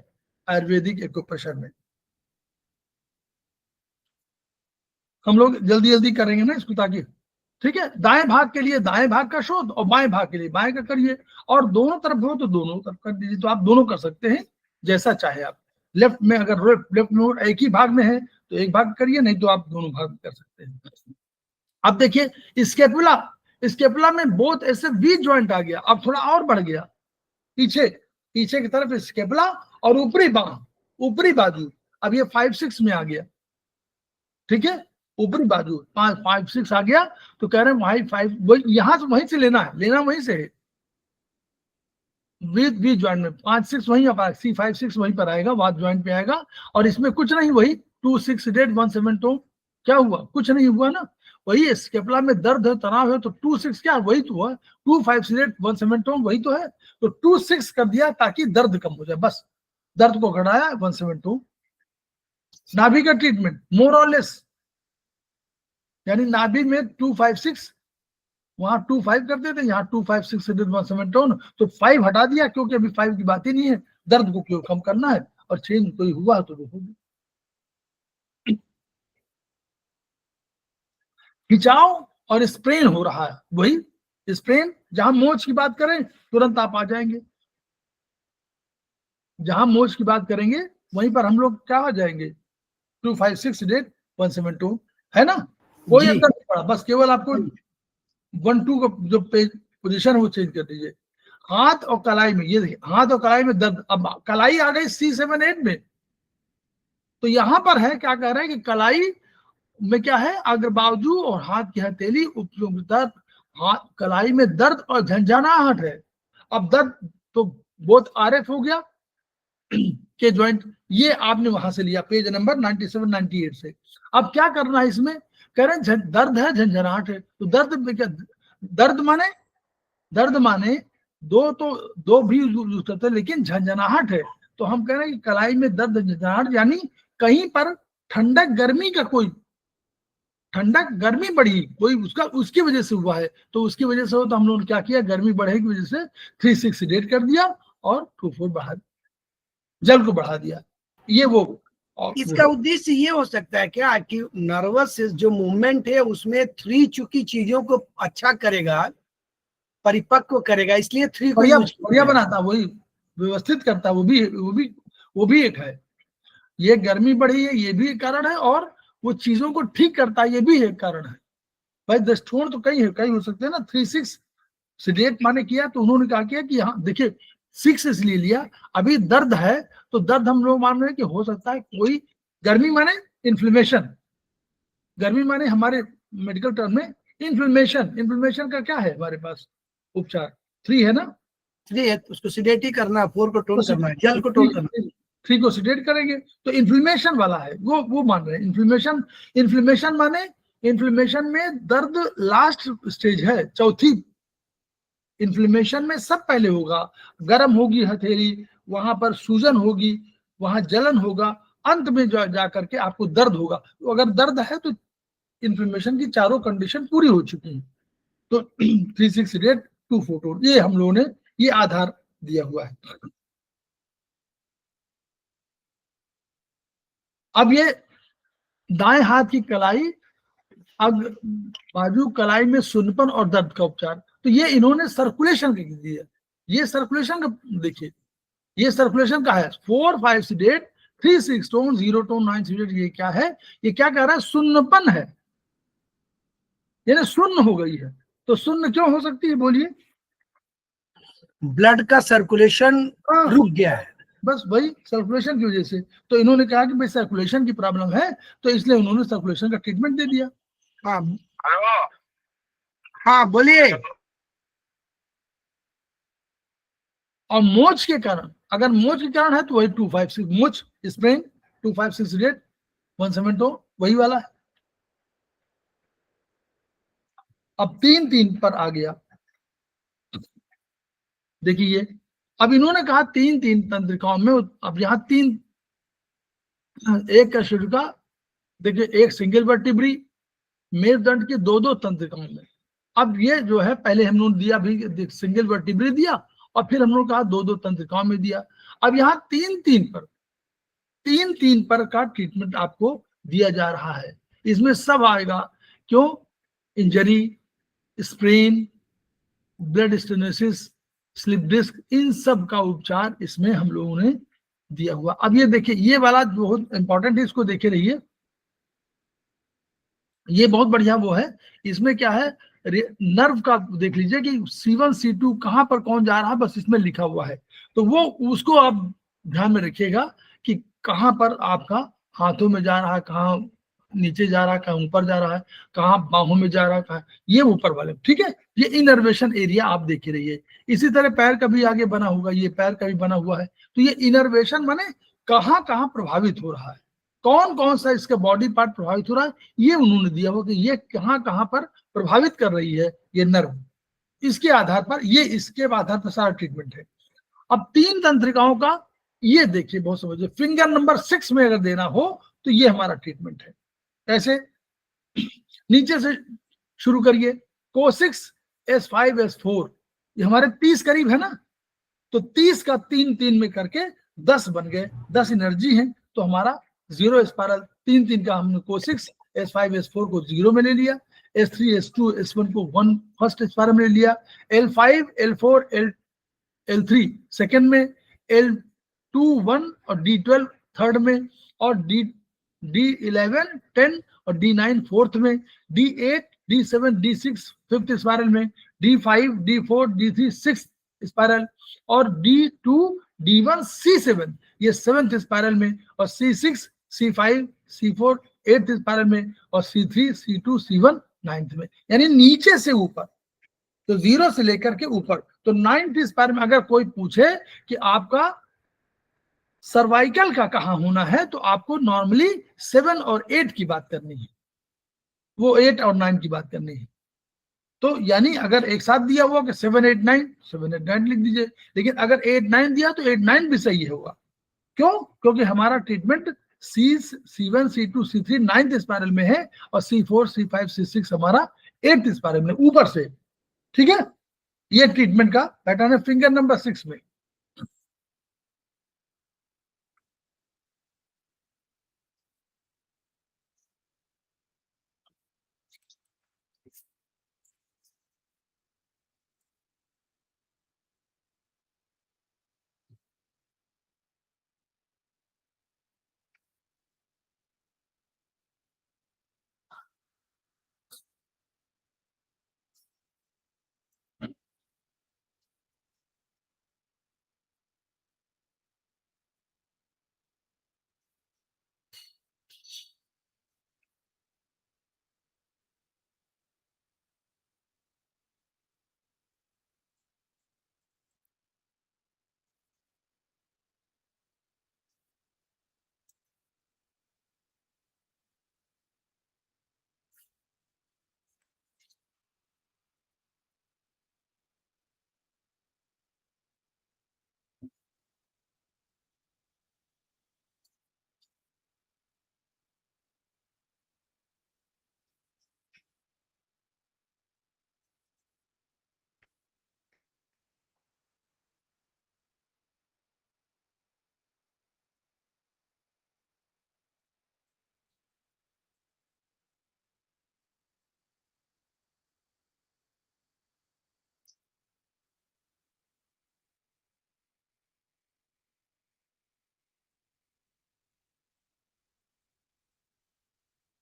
Speaker 2: आयुर्वेदिक एक्यूप्रेशर में। हम लोग जल्दी जल्दी करेंगे ना इसको, ताकि ठीक है, दाएं भाग के लिए दाएं भाग का शोध और बाएं भाग के लिए बाएं का करिए, और दोनों तरफ हो तो दोनों तरफ कर दीजिए। तो आप दोनों कर सकते हैं जैसा चाहे आप। लेफ्ट में अगर लेफ्ट में एक ही भाग में है तो एक भाग करिए, नहीं तो आप दोनों भाग कर सकते हैं। अब देखिए स्केपुला, स्केपुला में बोथ ऐसे वी ज्वाइंट आ गया, अब थोड़ा और बढ़ गया पीछे, पीछे की तरफ स्केपुला और ऊपरी बाह, ऊपरी बाजू, अब ये 5-6 में आ गया। ठीक है, ऊपरी बाजू 5-5-6 आ गया, तो कह रहे हैं वही 5, वही यहां से वहीं से लेना है, लेना वहीं से है, विद वी ज्वाइंट में 5-6 वहीं पर, C5-6 वहीं पर आएगा, वाद ज्वाइंट पे आएगा। और इसमें कुछ नहीं, वही 2-6-8-1-7-2 क्या हुआ, कुछ नहीं हुआ ना, वही स्केपुला में दर्द है, तनाव है, तो 2-6 क्या वही तो हुआ, 2-5-8-1-7-2 वही तो है, तो 2-6 कर दिया ताकि दर्द कम हो जाए, बस दर्द को घटाया 1-7-2। नाभि का ट्रीटमेंट मोर और लेस, यानी नाभि में 2-5-6, वहां 2-5 करते थे, यहाँ 2-5-6-8-1-7-2, तो 5 हटा दिया क्योंकि अभी 5 की बात ही नहीं है, दर्द को क्यों कम करना है, और चेंज कोई हुआ तो होगी। खिंचाव और स्प्रेन हो रहा है, वही स्प्रेन, जहां मोच की बात करें तुरंत आप आ जाएंगे, जहां मोच की बात करेंगे वहीं पर हम लोग क्या आ जाएंगे, 2-5-6-8-1-7-2, है ना, कोई
Speaker 3: जी।
Speaker 2: अंतर नहीं पड़ा, बस केवल आपको 1-2 का जो पेज पोजीशन है वो चेंज कर दीजिए। हाथ और कलाई में, ये देखिए हाथ और कलाई में दर्द, अब कलाई आ गई C7-8 में, तो यहां पर है क्या कह रहे हैं कि कलाई में क्या है, अग्रबाजू और हाथ की हथेली उपयुक्त दर्द, हाथ कलाई में दर्द और झंझनाहट है। अब दर्द तो बहुत RF हो गया के ज्वाइंट, ये आपने वहां से लिया पेज नंबर 97-98 से। अब क्या करना है इसमें, कह रहे हैं दर्द है, झंझनाहट है, तो दर्द में क्या, दर्द माने दो भी यूज करते हैं, लेकिन झंझनाहट है, तो हम कह रहे हैं कि कलाई में दर्द झंझनाहट, यानी कहीं पर ठंडक गर्मी का कोई, ठंडक गर्मी बढ़ी कोई उसका, उसकी वजह से हुआ है, तो उसकी वजह से हो तो हम लोगों ने क्या किया, गर्मी बढ़े की वजह से 3-6-8 कर दिया और 2-4 बढ़ा दिया, जल को बढ़ा दिया, ये वो।
Speaker 3: इसका उद्देश्य ये हो सकता है क्या कि नर्वस जो मूवमेंट है उसमें 3 चुकी चीजों को अच्छा करेगा, परिपक्व करेगा, इसलिए 3 को यूज
Speaker 2: बढ़िया बनाता, वही व्यवस्थित करता, वो भी एक है, ये गर्मी बढ़ी है ये भी एक कारण है, और वो चीजों को ठीक करता है ये भी एक कारण है। भाई दृष्टिकोण तो कई है, कई हो सकते हैं ना। 3-6-8 माने किया, तो उन्होंने कहा किया कि हाँ देखिए 6 इसलिए लिया, अभी दर्द है, तो दर्द हम लोग मान रहे हैं कि हो सकता है कोई, गर्मी माने इन्फ्लेमेशन, गर्मी माने हमारे मेडिकल टर्म में इन्फ्लेमेशन, इन्फ्लेमेशन का क्या है हमारे पास उपचार, 3 है ना,
Speaker 3: 3 है, उसको सिडेट ही करना, 4 को टोन करना है, जल को टोन करना है,
Speaker 2: 3 को सिडेट करेंगे, तो इन्फ्लेमेशन वाला है वो मान रहे हैं। इन्फ्लेमेशन माने, इन्फ्लेमेशन में दर्द लास्ट स्टेज है, चौथी, इन्फ्लेमेशन में सब पहले होगा, गर्म होगी हथेली, वहां पर सूजन होगी, वहां जलन होगा, अंत में जा करके आपको दर्द होगा। तो अगर दर्द है तो इन्फ्लेमेशन की चारों कंडीशन पूरी हो चुकी है। तो 3-6-8-2-4 ये हम लोगों ने ये आधार दिया हुआ है। अब ये दाएं हाथ की कलाई, अब बाजू कलाई में सुन्नपन और दर्द का उपचार, तो ये इन्होंने सर्कुलेशन का दिया, ये सर्कुलेशन का देखिए, ये सर्कुलेशन का है 4-5-8 3-6 टोन 0 टोन 9-8, ये क्या है, ये क्या कह रहा है, सुन्नपन है, यानी सुन्न हो गई है। तो सुन्न क्यों हो सकती है बोलिए,
Speaker 3: ब्लड का सर्कुलेशन रुक गया है,
Speaker 2: बस वही सर्कुलेशन की वजह से। तो इन्होंने कहा कि भाई सर्कुलेशन की प्रॉब्लम है, तो इसलिए उन्होंने सर्कुलेशन का ट्रीटमेंट दे दिया।
Speaker 3: हाँ हाँ बोलिए।
Speaker 2: और मोच के कारण, अगर मोच के कारण है तो वही 2-5-6 मोच स्प्रेन 2-5-6-8-1-7-2 वही वाला है। अब 3-3 पर आ गया, देखिए ये, अब इन्होंने कहा 3-3 तंत्रिकाओं में, अब यहाँ 3 एक का शेड्यूल का देखिए, एक सिंगल वर्टिब्री मेरुदंड के 2-2 तंत्रिकाओं में, अब ये जो है पहले हम लोगों ने दिया भी सिंगल वर्टिब्रे दिया और फिर हम लोग कहा 2-2 तंत्रिकाओं में दिया। अब यहाँ 3-3 पर का ट्रीटमेंट आपको दिया जा रहा है। इसमें सब आएगा, क्यों? Injury, sprain, blood stenosis, slip disc, इन सब का उपचार इसमें हम लोगों ने दिया हुआ। अब ये देखिए, ये वाला बहुत इंपॉर्टेंट है, इसको देखे रहिए। ये बहुत बढ़िया वो है। इसमें क्या है, नर्व का देख लीजिए कि C1 C2 कहां पर कौन जा रहा है, बस इसमें लिखा हुआ है। तो वो उसको आप ध्यान में रखिएगा कि कहां पर आपका हाथों में जा रहा है, कहाँ नीचे जा रहा है, कहाँ ऊपर जा रहा है, कहाँ बाहों में जा रहा है, कहाँ ये ऊपर वाले, ठीक है। ये इनर्वेशन एरिया आप देखे रहिए। इसी तरह पैर का भी आगे बना होगा, ये पैर का भी बना हुआ है। तो ये इनर्वेशन माने कहाँ कहाँ प्रभावित हो रहा है, कौन कौन सा इसका बॉडी पार्ट प्रभावित हो रहा है, ये उन्होंने दिया हो कि ये कहाँ कहाँ पर प्रभावित कर रही है ये नर्व। इसके आधार पर, ये इसके आधार पर सारा ट्रीटमेंट है। अब 3 तंत्रिकाओं का ये देखिए, बहुत समझिए, फिंगर नंबर 6 में अगर देना हो तो ये हमारा ट्रीटमेंट है। कैसे? नीचे से शुरू करिए, कोसिक्स S5 S4, ये हमारे 30 करीब है ना, तो 30 का 3-3 में करके 10 बन गए, 10 एनर्जी है। तो हमारा 0 स्पाइरल 3-3 का हमने कोसिक्स S5 S4 को 0 में ले लिया, S3 S2 S1 को 1 फर्स्ट स्पाइरल में ले लिया, L5 L4 L3 सेकंड में, L2 1 और D12 थर्ड में, और D11 10 और D9 फोर्थ में, D8 D7 D6 fifth spiral में, D5 D4 D3 six spiral, और D2 D1 C7 ये 7th स्पाइरल में, और C6 C5 C4 8th spiral में, और C3 C2 C1 9th में। यानी नीचे से ऊपर, तो 0 से लेकर के ऊपर। तो 9th स्पाइरल में अगर कोई पूछे कि आपका सर्वाइकल का कहां होना है, तो आपको नॉर्मली 7 और 8 की बात करनी है, वो 8 और 9 की बात करनी है। तो यानी अगर एक साथ दिया हुआ कि 7 8 9, 7 8 9 लिख दीजिए, लेकिन अगर 8 9 दिया तो 8 9 भी सही होगा। क्यों? क्योंकि हमारा treatment C1 C2 C3 9th spiral में है, और C4 C5 C6 हमारा 8th स्पाइरल में ऊपर से, ठीक है। ये ट्रीटमेंट का पैटर्न है फिंगर नंबर 6 में।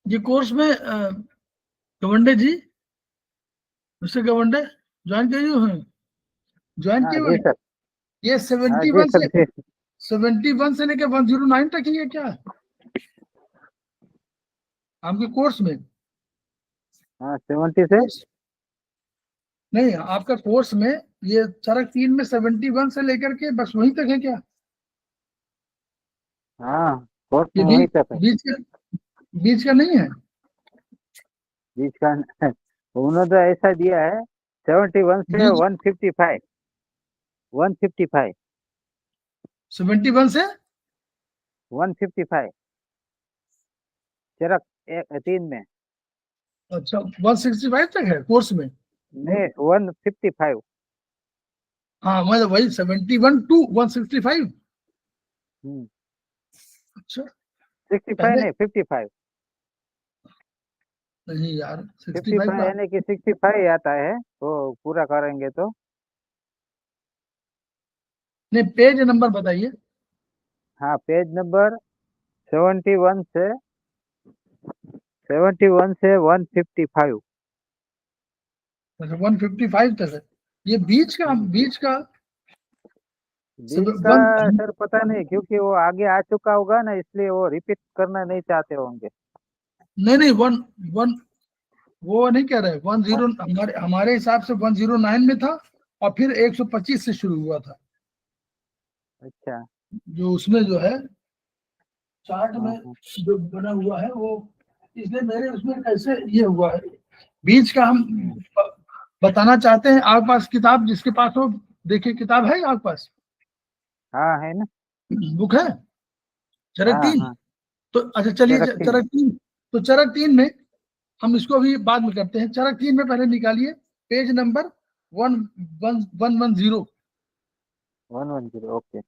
Speaker 2: ये कोर्स में गवंडे जी, मिस्टर गवंडे ज्वाइन किए हैं, ज्वाइन किए
Speaker 4: जी
Speaker 2: हुए?
Speaker 4: सर।
Speaker 2: ये
Speaker 4: जी
Speaker 2: 71
Speaker 4: सर
Speaker 2: से
Speaker 4: जी।
Speaker 2: 71 से लेकर 109 तक ही है क्या आपके कोर्स में?
Speaker 4: हाँ 70 से।
Speaker 2: नहीं, आपका कोर्स में ये चरक 3 में 71 से लेकर के बस वहीं तक है क्या?
Speaker 4: हाँ कोर्स
Speaker 2: ये
Speaker 4: में वही तक है,
Speaker 2: बीच का नहीं है?
Speaker 4: बीच का उन्होंने तो ऐसा दिया है 71 से
Speaker 2: बीच
Speaker 4: 155 155
Speaker 2: 71 से
Speaker 4: 155 चरक 3 में।
Speaker 2: अच्छा 165 तक है कोर्स में?
Speaker 4: नहीं 155।
Speaker 2: हाँ मतलब वही 71 to 165।
Speaker 4: हम्म,
Speaker 2: अच्छा
Speaker 4: 65
Speaker 2: पहले
Speaker 4: नहीं 55।
Speaker 2: नहीं यार 65
Speaker 4: 55
Speaker 2: का
Speaker 4: यानी कि 65 आता है वो पूरा करेंगे तो।
Speaker 2: नहीं, पेज नंबर बताइए।
Speaker 4: हाँ पेज नंबर 71 से 155।
Speaker 2: अच्छा 155 तक है। ये बीच का
Speaker 4: बीच का
Speaker 2: वन।
Speaker 4: सर पता नहीं, क्योंकि वो आगे आ चुका होगा ना, इसलिए वो रिपीट करना नहीं चाहते होंगे।
Speaker 2: नहीं नहीं, वन वन वो नहीं कह रहे, 10 हमारे हिसाब से 109 में था और फिर 125 से शुरू हुआ था,
Speaker 4: अच्छा।
Speaker 2: जो उसमें जो है चार्ट
Speaker 4: हाँ
Speaker 2: में
Speaker 4: हाँ
Speaker 2: जो बना हुआ है वो। इसलिए मेरे उसमें कैसे ये हुआ है, बीच का हम
Speaker 4: हम्म,
Speaker 2: बताना चाहते हैं। आपके पास किताब, जिसके पास हो देखिए, किताब है आपके पास,
Speaker 4: हाँ है ना।
Speaker 2: बुक है चरक
Speaker 4: हाँ
Speaker 2: 3।
Speaker 4: हाँ
Speaker 2: तो अच्छा चलिए
Speaker 4: चरक 3।
Speaker 2: चरक 3, तो चरक 3 में हम इसको अभी बाद में करते हैं। चरक 3 में पहले निकालिए पेज नंबर 1110।
Speaker 4: 110 ओके।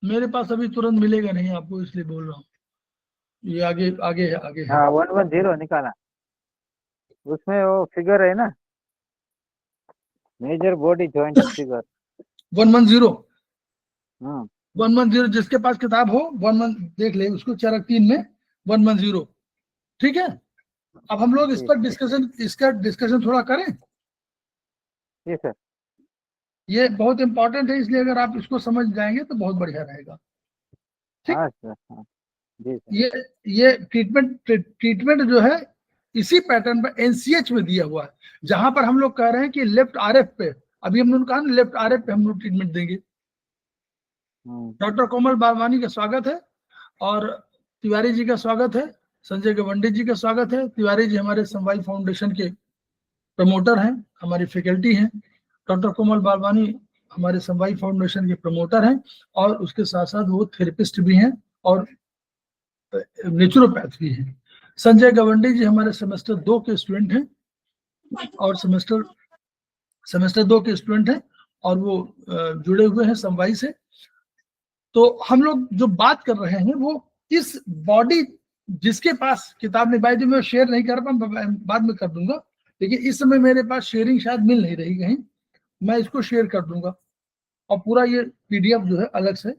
Speaker 2: मेरे पास अभी तुरंत मिलेगा नहीं आपको, इसलिए बोल रहा हूँ। ये आगे आगे है, आगे है।
Speaker 4: हाँ 110 निकाला, उसमें वो फिगर है ना, मेजर बॉडी जॉइंट फिगर।
Speaker 2: 110,
Speaker 4: हम्म
Speaker 2: 110 जिसके पास किताब हो 11 देख ले उसको, चरक 3 में 110। ठीक है, अब हम लोग इस
Speaker 4: ठीक
Speaker 2: पर इसका डिस्कशन थोड़ा करें।
Speaker 4: जी सर।
Speaker 2: ये बहुत इंपॉर्टेंट है, इसलिए अगर आप इसको समझ जाएंगे तो बहुत बढ़िया रहेगा। ठीक।
Speaker 4: हाँ सर हाँ जी सर।
Speaker 2: ये ट्रीटमेंट जो है इसी पैटर्न पर एनसीएच में दिया हुआ है, जहां पर हम लोग कह रहे हैं कि लेफ्ट आरएफ पे, अभी हम लोग कहा ना लेफ्ट आरएफ पे हम लोग ट्रीटमेंट देंगे।
Speaker 4: हम्म
Speaker 2: डॉक्टर कोमल बालवानी का स्वागत है और तिवारी जी का स्वागत है, संजय गवंडी जी का स्वागत है। तिवारी जी हमारे समवाई फाउंडेशन के प्रमोटर हैं, हमारी फैकल्टी हैं। डॉक्टर कोमल बालवानी हमारे समवाई फाउंडेशन के प्रमोटर हैं और उसके साथ साथ वो थेरेपिस्ट भी हैं और नेचुरोपैथ भी हैं। संजय गवंडी जी हमारे सेमेस्टर 2 के स्टूडेंट हैं और सेमेस्टर 2 के स्टूडेंट हैं और वो जुड़े हुए हैं समवाई से। तो हम लोग जो बात कर रहे हैं वो इस बॉडी, जिसके पास किताब में, बाय द वे मैं शेयर नहीं कर पाऊँ, बाद में कर दूंगा, लेकिन इस समय मेरे पास शेयरिंग शायद मिल नहीं रही कहीं, मैं इसको शेयर कर दूंगा और पूरा ये पीडीएफ जो है अलग से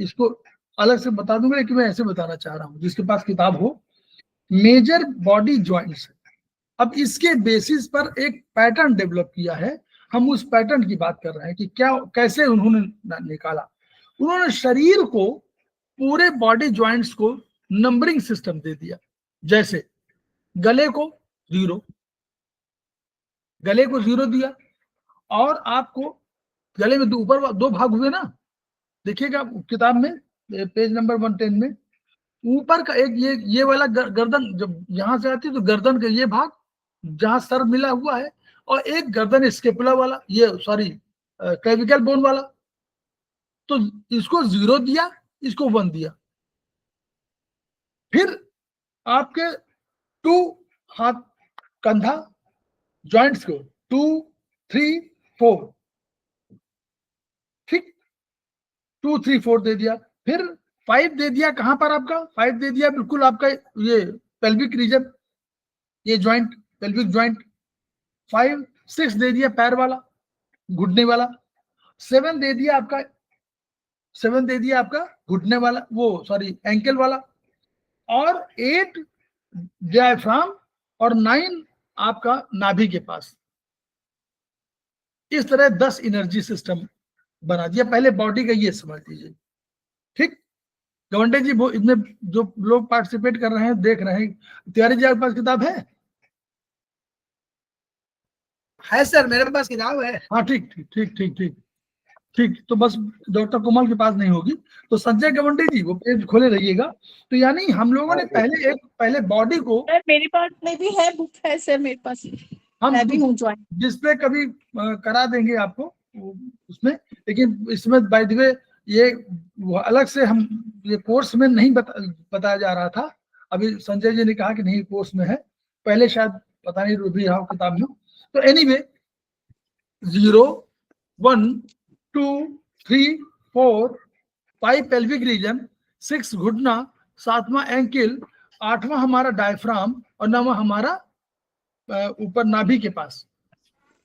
Speaker 2: इसको अलग से बता दूंगा, लेकिन मैं ऐसे बताना चाह रहा हूँ जिसके पास किताब हो। मेजर बॉडी ज्वाइंट्स, अब इसके बेसिस पर एक पैटर्न डेवलप किया है, हम उस पैटर्न की बात कर रहे हैं कि क्या कैसे उन्होंने निकाला। उन्होंने शरीर को, पूरे बॉडी ज्वाइंट्स को नंबरिंग सिस्टम दे दिया। जैसे गले को 0, गले को 0 दिया, और आपको गले में ऊपर 2 भाग हुए ना, देखिएगा किताब में पेज नंबर 110 में, ऊपर का एक ये वाला गर्दन जब यहां से आती है तो गर्दन का ये भाग जहां सर मिला हुआ है, और एक गर्दन स्केपुला वाला, ये सॉरी क्लेविकल बोन वाला, तो इसको 0 दिया, इसको 1 दिया। फिर आपके 2 हाथ कंधा जॉइंट्स को 2 3 4, ठीक, 2 3 4 दे दिया। फिर 5 दे दिया, कहां पर आपका 5 दे दिया, बिल्कुल आपका ये पेल्विक रीजन, ये ज्वाइंट पेल्विक ज्वाइंट 5 6 दे दिया पैर वाला, घुटने वाला। 7 दे दिया आपका, 7 दे दिया आपका घुटने वाला, वो सॉरी एंकल वाला। और 8 डायफ्राम और 9 आपका नाभि के पास। इस तरह 10 एनर्जी सिस्टम बना दिया। पहले बॉडी का ये समझ लीजिए, ठीक। गवंडे जी वो इतने जो लोग पार्टिसिपेट कर रहे हैं, देख रहे हैं, तिवारी जी आपके पास किताब है
Speaker 3: सर मेरे पास किताब है।
Speaker 2: हाँ ठीक ठीक ठीक ठीक ठीक ठीक, तो बस डॉक्टर कोमल के पास नहीं होगी। तो संजय गवंडी जी वो पेज खोले रहिएगा। तो यानी हम लोगों ने पहले बॉडी को,
Speaker 5: सर मेरे पास में भी है, बुक है सर मेरे पास,
Speaker 2: हम
Speaker 5: मैं भी हूँ ज्वाइन।
Speaker 2: डिस्प्ले कभी करा देंगे आपको उसमें, लेकिन इसमें बाय द वे ये अलग से हम ये कोर्स में नहीं बताया जा रहा था। अभी संजय जी ने कहा कि नहीं कोर्स में है, पहले शायद पता नहीं भी रहा किताब में। तो एनीवे 0 1 2 3 4 5 पेल्विक रीजन, 6 घुटना, 7वां एंकिल, 8वां हमारा डायफ्राम और 9वां हमारा ऊपर नाभि के पास।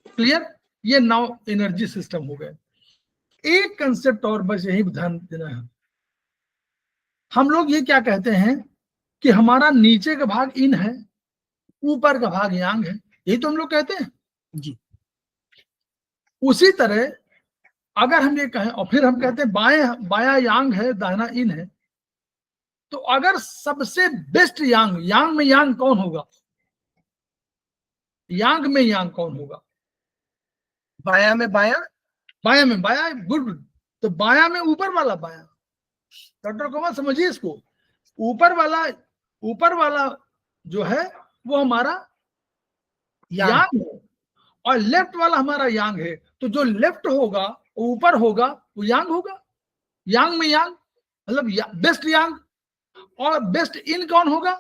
Speaker 2: क्लियर? ये 9 एनर्जी सिस्टम हो गए। एक कंसेप्ट और बस यही ध्यान देना है, हम लोग ये क्या कहते हैं कि हमारा नीचे का भाग इन है, ऊपर का भाग यांग है, यही तो हम लोग कहते हैं
Speaker 3: जी।
Speaker 2: उसी तरह अगर हम ये कहें और फिर हम कहते हैं बाया यांग है, दाहिना इन है, तो अगर सबसे बेस्ट यांग में यांग कौन होगा? यांग में यांग कौन होगा?
Speaker 3: बाया में बाया,
Speaker 2: बाया में बाया, गुड। तो बाया में ऊपर वाला बाया, डॉक्टर कुमार समझिए इसको, ऊपर वाला जो है वो हमारा यांग है और लेफ्ट वाला हमारा यांग है। तो जो लेफ्ट होगा ऊपर होगा वो यांग होगा, यांग में यांग मतलब बेस्ट यांग। और बेस्ट इन कौन होगा?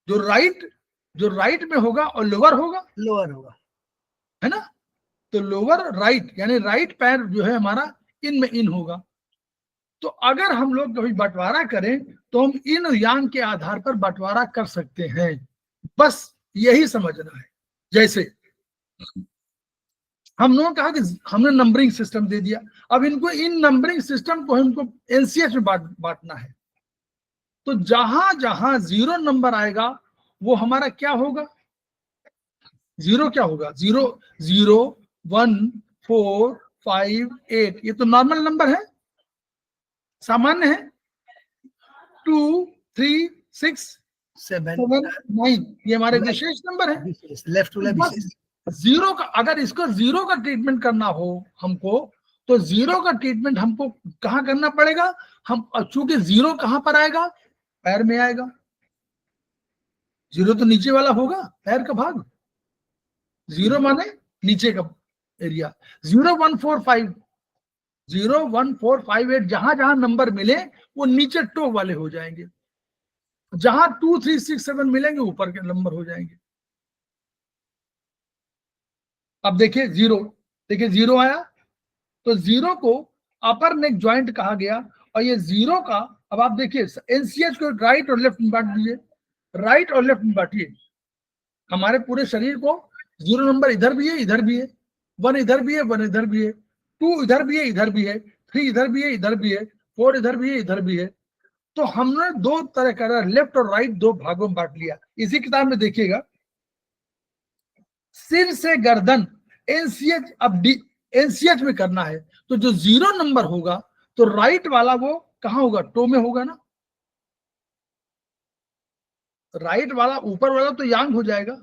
Speaker 2: जो राइट में होगा और लोअर होगा,
Speaker 3: लोअर होगा,
Speaker 2: है ना? तो लोअर राइट यानी राइट पैर जो है हमारा इन में इन होगा। तो अगर हम लोग कभी बंटवारा करें तो हम इन यांग के आधार पर बंटवारा कर सकते हैं, बस यही समझना है। जैसे हम लोगों ने कहा कि हमने नंबरिंग सिस्टम दे दिया, अब इनको इन नंबरिंग सिस्टम को हमको एनसीएच में बांटना है। तो जहां जहां 0 नंबर आएगा वो हमारा क्या होगा? 0 क्या होगा? 0 0 1 4 5 8, ये तो नॉर्मल नंबर है, सामान्य है। 2 3 6
Speaker 3: 7
Speaker 2: 9, ये हमारे विशेष नंबर है।
Speaker 3: लेफ्ट वाला विशेष।
Speaker 2: 0 का अगर इसको 0 का ट्रीटमेंट करना हो हमको, तो 0 का ट्रीटमेंट हमको कहाँ करना पड़ेगा? हम चूंकि 0 कहां पर आएगा? पैर में आएगा। 0 तो नीचे वाला होगा, पैर का भाग। 0 माने नीचे का एरिया। 0 1 4 5 0 1 4 5 8 जहां जहां नंबर मिले वो नीचे टो वाले हो जाएंगे, जहां 2 3 6 7 मिलेंगे ऊपर के नंबर हो जाएंगे। अब देखिए 0 आया, तो 0 को अपर नेक जॉइंट कहा गया। और ये 0 का अब आप देखिए एनसीएच को राइट और लेफ्ट में बांट दीजिए, राइट और लेफ्ट में बांटिए। हमारे पूरे शरीर को 0 नंबर इधर भी है, इधर भी है, 1 इधर भी है, 1 इधर भी है, 2 इधर भी है, इधर भी है, 3 इधर भी है, इधर भी है, 4 इधर भी है, इधर भी है। तो हमने 2 तरह का लेफ्ट और राइट 2 भागों में बांट लिया। इसी किताब में देखिएगा, सिर से गर्दन एनसीएच, अब एनसीएच में करना है तो जो 0 नंबर होगा तो राइट वाला वो कहां होगा? टो में होगा ना। राइट वाला ऊपर वाला तो यांग हो जाएगा,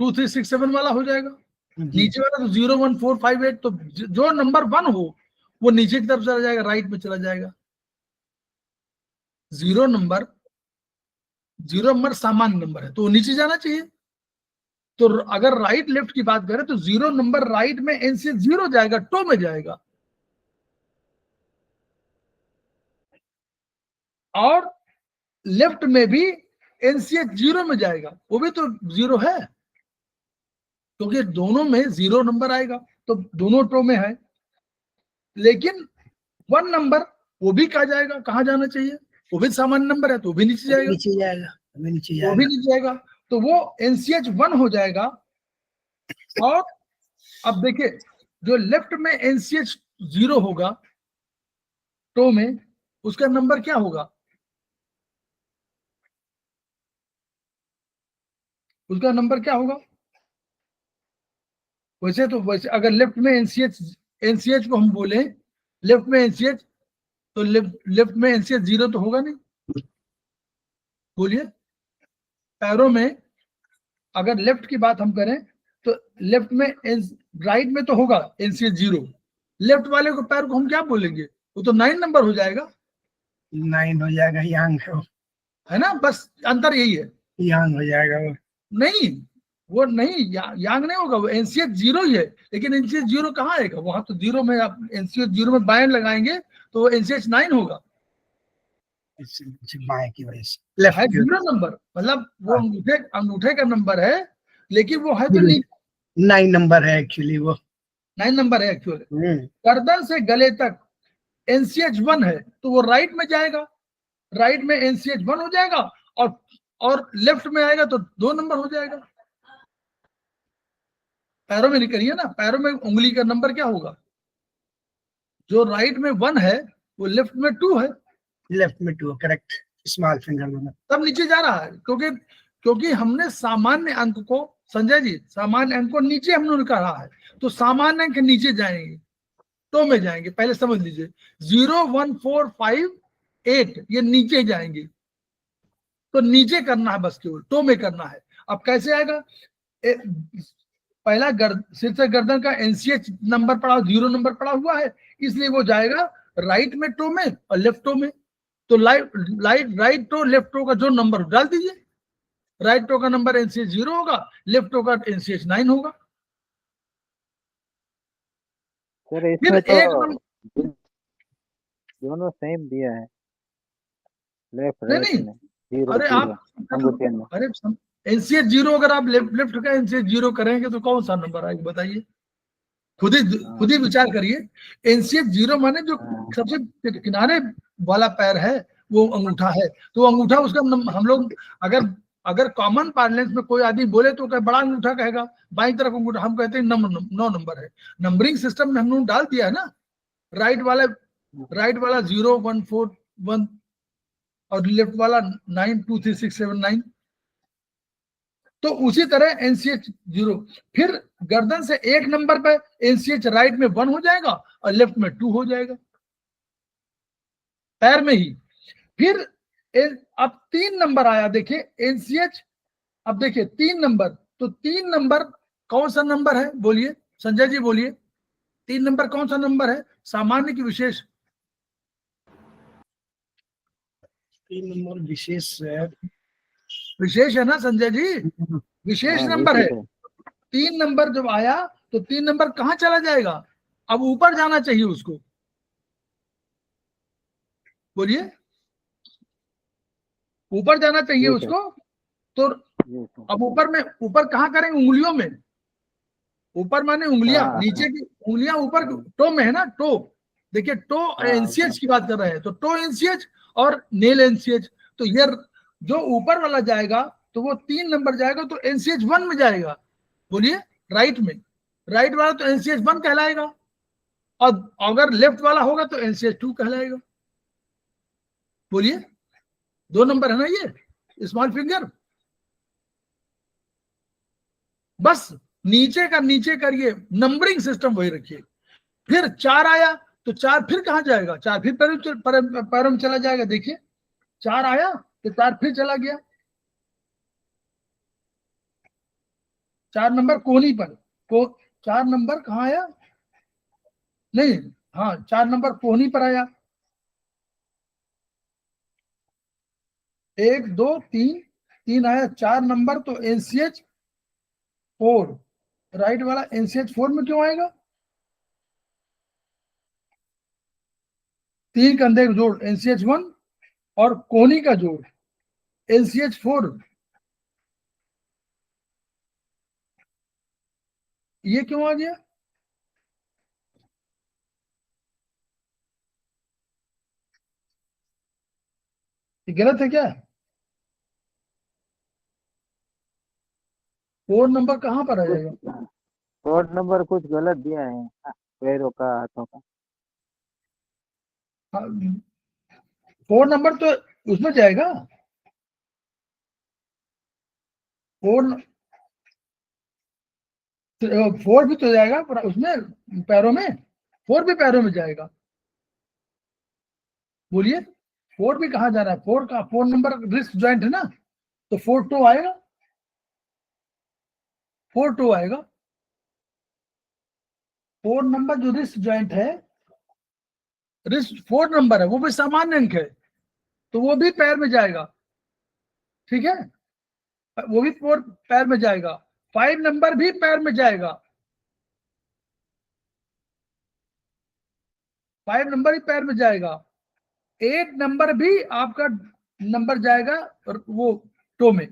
Speaker 2: 2 3 6 7 वाला हो जाएगा। नीचे वाला तो 0 1 4 5 8, तो जो नंबर 1 हो वो नीचे की तरफ चला जाएगा, राइट में चला जाएगा। 0 नंबर सामान्य नंबर है तो वो नीचे जाना चाहिए। तो अगर राइट लेफ्ट की बात करें तो 0 नंबर राइट में एनसीएच 0 जाएगा, टो में जाएगा, और लेफ्ट में भी एनसीएच 0 में जाएगा, वो भी तो 0 है, क्योंकि दोनों में 0 नंबर आएगा तो दोनों टो में है। लेकिन 1 नंबर वो भी कहा जाएगा, कहाँ जाना चाहिए? वो भी सामान्य नंबर है तो वो भी नीचे जाएगा, वो भी नीचे जाएगा, तो वो एनसीएच 1 हो जाएगा। और अब देखिए जो लेफ्ट में एनसीएच 0 होगा टो में, उसका नंबर क्या होगा? उसका नंबर क्या होगा? वैसे अगर लेफ्ट में एनसीएच को हम बोले लेफ्ट में एनसीएच, तो लेफ्ट में एनसीएच 0 तो होगा नहीं। बोलिए, पैरों में अगर लेफ्ट की बात हम करें तो लेफ्ट में राइट में तो होगा एनसीएच 0, लेफ्ट वाले को पैर को हम क्या बोलेंगे? वो तो 9 नंबर हो जाएगा,
Speaker 3: 9 हो जाएगा, यांग
Speaker 2: है ना। बस अंतर यही है,
Speaker 3: यांग हो जाएगा। वो
Speaker 2: नहीं, वो नहीं, यांग नहीं होगा, वो एनसीएच 0 ही है। लेकिन एनसीएच 0 कहाँ आएगा? वहां तो 0 में आप एनसीएच 0 में बाएं लगाएंगे तो वो एनसीएच 9 होगा,
Speaker 3: बाएं की वजह से लेफ्ट
Speaker 2: है
Speaker 3: की वजह
Speaker 2: 0 नंबर, मतलब वो
Speaker 3: हाँ।
Speaker 2: अंगूठे का नंबर है, लेकिन वो है तो
Speaker 3: से।
Speaker 2: नीचे
Speaker 3: 9 नंबर है एक्चुअली वो।
Speaker 2: 9 नंबर है एक्चुअली।
Speaker 3: हम्म,
Speaker 2: गर्दन से गले तक NCH 1 है तो वो राइट में जाएगा, राइट में NCH 1 हो जाएगा, और लेफ्ट में आएगा तो 2 नंबर हो जाएगा। पैरों में नहीं करिए ना, पैरों में उंगली का नंबर क्या होगा, जो राइट में 1 है वो लेफ्ट में 2 है,
Speaker 3: लेफ्ट में 2 करेक्ट, स्मॉल फिंगर में।
Speaker 2: तब नीचे जा रहा है, क्योंकि हमने सामान्य अंक को, संजय जी, सामान्य अंक को नीचे हमने कहा है, तो सामान्य अंक नीचे जाएंगे, तो में जाएंगे, पहले समझ लीजिए 0 1 4 5 8 ये नीचे जाएंगे, तो नीचे करना है बस, केवल तो में करना है। अब कैसे आएगा, पहला सिर से गर्दन का NCH नंबर पड़ा, 0 नंबर पड़ा हुआ है, इसलिए वो जाएगा राइट में टो में और लेफ्ट टो में, तो राइट टो लेफ्ट टो का जो नंबर डाल दीजिए, राइट टो का नंबर NCH 0 होगा, लेफ्ट टो का NCH 9 होगा।
Speaker 4: सर
Speaker 2: फिर
Speaker 4: इसमें
Speaker 2: एक
Speaker 4: तो दोनों सेम दिया है, लेफ्ट
Speaker 2: नहीं
Speaker 4: राइट
Speaker 2: नहीं,
Speaker 4: में 0
Speaker 2: अरे
Speaker 4: 0
Speaker 2: आप
Speaker 4: अंगूठे में।
Speaker 2: अरे NCH 0 अगर आप लेफ्ट का NCH 0 करेंगे तो कौन सा नंबर आएगा बताइए, खुद ही विचार करिए। NCH 0 माने जो
Speaker 4: हाँ।
Speaker 2: सबसे किनारे वाला पैर है वो अंगूठा है, तो अंगूठा उसका हम लोग अगर कॉमन पार्लेंस में कोई आदमी बोले तो क्या बड़ा अंगूठा कहेगा, बाई तरफ अंगूठा, हम कहते हैं 9 नंबर है। नंबरिंग सिस्टम में हम लोग डाल दिया है ना, राइट वाला 0 1 4 1 और लेफ्ट वाला 9 2 3 6 7 9, तो उसी तरह NCH 0। फिर गर्दन से 1 नंबर पे NCH राइट में 1 हो जाएगा और लेफ्ट में 2 हो जाएगा, पैर में ही। फिर अब 3 नंबर आया, देखिए NCH, अब देखिए 3 नंबर, तो 3 नंबर कौन सा नंबर है बोलिए, संजय जी बोलिए, 3 नंबर कौन सा नंबर है, सामान्य की विशेष?
Speaker 3: 3 नंबर विशेष है।
Speaker 2: विशेष है ना संजय जी, विशेष
Speaker 4: हाँ,
Speaker 2: नंबर है।
Speaker 4: विशेष है।
Speaker 2: 3 नंबर जब आया तो 3 नंबर कहां चला जाएगा, अब ऊपर जाना चाहिए उसको, बोलिए, ऊपर जाना चाहिए
Speaker 4: ठीक है,
Speaker 2: उसको। तो
Speaker 4: जी सर।
Speaker 2: अब ऊपर कहां करेंगे, उंगलियों में, ऊपर माने उंगलियां,
Speaker 4: हाँ
Speaker 2: नीचे की उंगलियां ऊपर टो में है ना, टो, देखिए टो
Speaker 4: हाँ
Speaker 2: NCH की बात कर रहे हैं, तो टो NCH और नेल NCH, तो ये जो ऊपर वाला जाएगा तो वो 3 नंबर जाएगा तो NCH 1 में जाएगा, बोलिए, राइट में, राइट वाला तो NCH 1 कहलाएगा, और अगर लेफ्ट वाला होगा तो NCH 2 कहलाएगा, बोलिए, 2 नंबर है ना ये स्मॉल फिंगर। बस नीचे का नीचे करिए, नंबरिंग सिस्टम वही रखिए। फिर 4 आया तो 4 फिर कहां जाएगा, 4 फिर पैरों में चला जाएगा, देखिए 4 आया तो 4 फिर चला गया, 4 नंबर कोहनी पर, 4 नंबर कहां आया, नहीं, हाँ 4 नंबर कोहनी पर आया, 1 2 3 आया, 4 नंबर तो NCH 4, राइट वाला NCH 4 में क्यों आएगा, 3 कंधे का जोड़ NCH 1 और कोहनी का जोड़ NCH 4, ये क्यों आ गया, ये गलत है क्या, 4 नंबर कहां पर आ जाएगा,
Speaker 4: कोड नंबर कुछ गलत दिया है, पैरों का, हाथों का।
Speaker 2: 4 नंबर तो उसमें जाएगा, 4 भी तो जाएगा पर उसमें पैरों में, 4 भी पैरों में जाएगा, बोलिए 4 भी कहां जा रहा है, 4 नंबर रिस्ट जॉइंट है ना, तो 4 टो आएगा, 4 टो आएगा, 4 नंबर जो रिस्ट जॉइंट है, रिस्ट 4 नंबर है, वो भी सामान्य अंक है, तो वो भी पैर में जाएगा, ठीक है, वो भी पैर में जाएगा, 5 नंबर भी पैर में जाएगा, 5 नंबर ही पैर में जाएगा, 8 नंबर भी आपका नंबर जाएगा और वो टो में,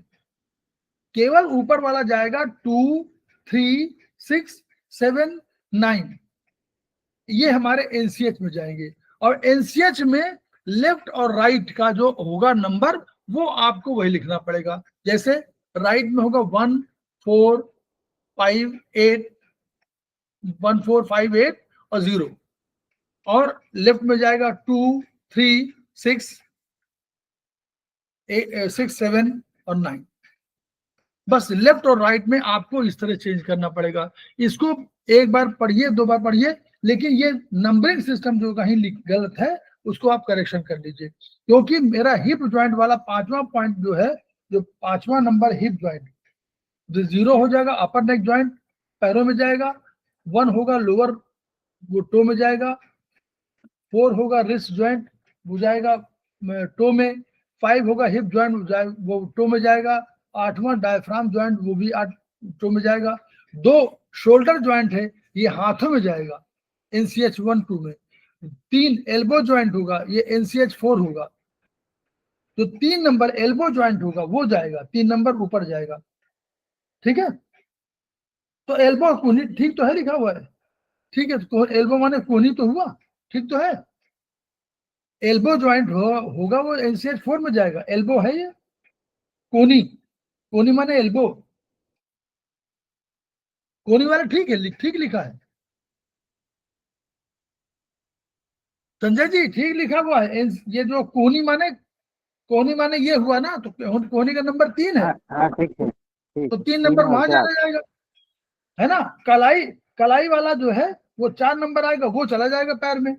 Speaker 2: केवल ऊपर वाला जाएगा 2, 3, 6, 7, 9, ये हमारे एनसीएच में जाएंगे। और एनसीएच में लेफ्ट और राइट का जो होगा नंबर वो आपको वही लिखना पड़ेगा। जैसे राइट में होगा 1, 4, 5, 8, 1, 4, 5, 8 और 0, और लेफ्ट में जाएगा 2, 3, 6, 7 और 9। बस लेफ्ट और राइट में आपको इस तरह चेंज करना पड़ेगा। इसको एक बार पढ़िए, 2 बार पढ़िए, लेकिन ये नंबरिंग सिस्टम जो कहीं गलत है उसको आप करेक्शन कर लीजिए। क्योंकि मेरा हिप जॉइंट वाला 5वां पॉइंट जो है, जो 5वां नंबर हिप जॉइंट, जो 0 हो जाएगा अपर नेक जॉइंट, पैरों में जाएगा, 1 होगा लोअर वो टो में जाएगा, 4 होगा रिस्ट जॉइंट वो जाएगा टो में, 5 होगा हिप जॉइंट वो टो में जाएगा, 8वां डायफ्राम जॉइंट वो भी टो में जाएगा, 2 शोल्डर जॉइंट है ये हाथों में जाएगा एनसीएच 1, 2 में, 3 एल्बो जॉइंट होगा ये एनसीएच 4 होगा, तो 3 नंबर एल्बो जॉइंट होगा वो जाएगा, 3 नंबर ऊपर जाएगा। ठीक है, तो एल्बो कोहनी ठीक तो है, लिखा हुआ है, ठीक है, तो एल्बो माने कोहनी तो हुआ, ठीक तो है। एल्बो जॉइंट होगा वो एनसीएच 4 में जाएगा, एल्बो है ये, कोनी, कोनी माने एल्बो, कोनी वाला ठीक है, ठीक लिखा है संजय जी, ठीक लिखा हुआ है। ये जो कोहनी माने ये हुआ ना, तो कोहनी का नंबर 3 है।
Speaker 4: हाँ ठीक है, ठीक,
Speaker 2: तो 3 नंबर वहां चला जाएगा, है ना। कलाई वाला जो है वो 4 नंबर आएगा, वो चला जाएगा पैर में।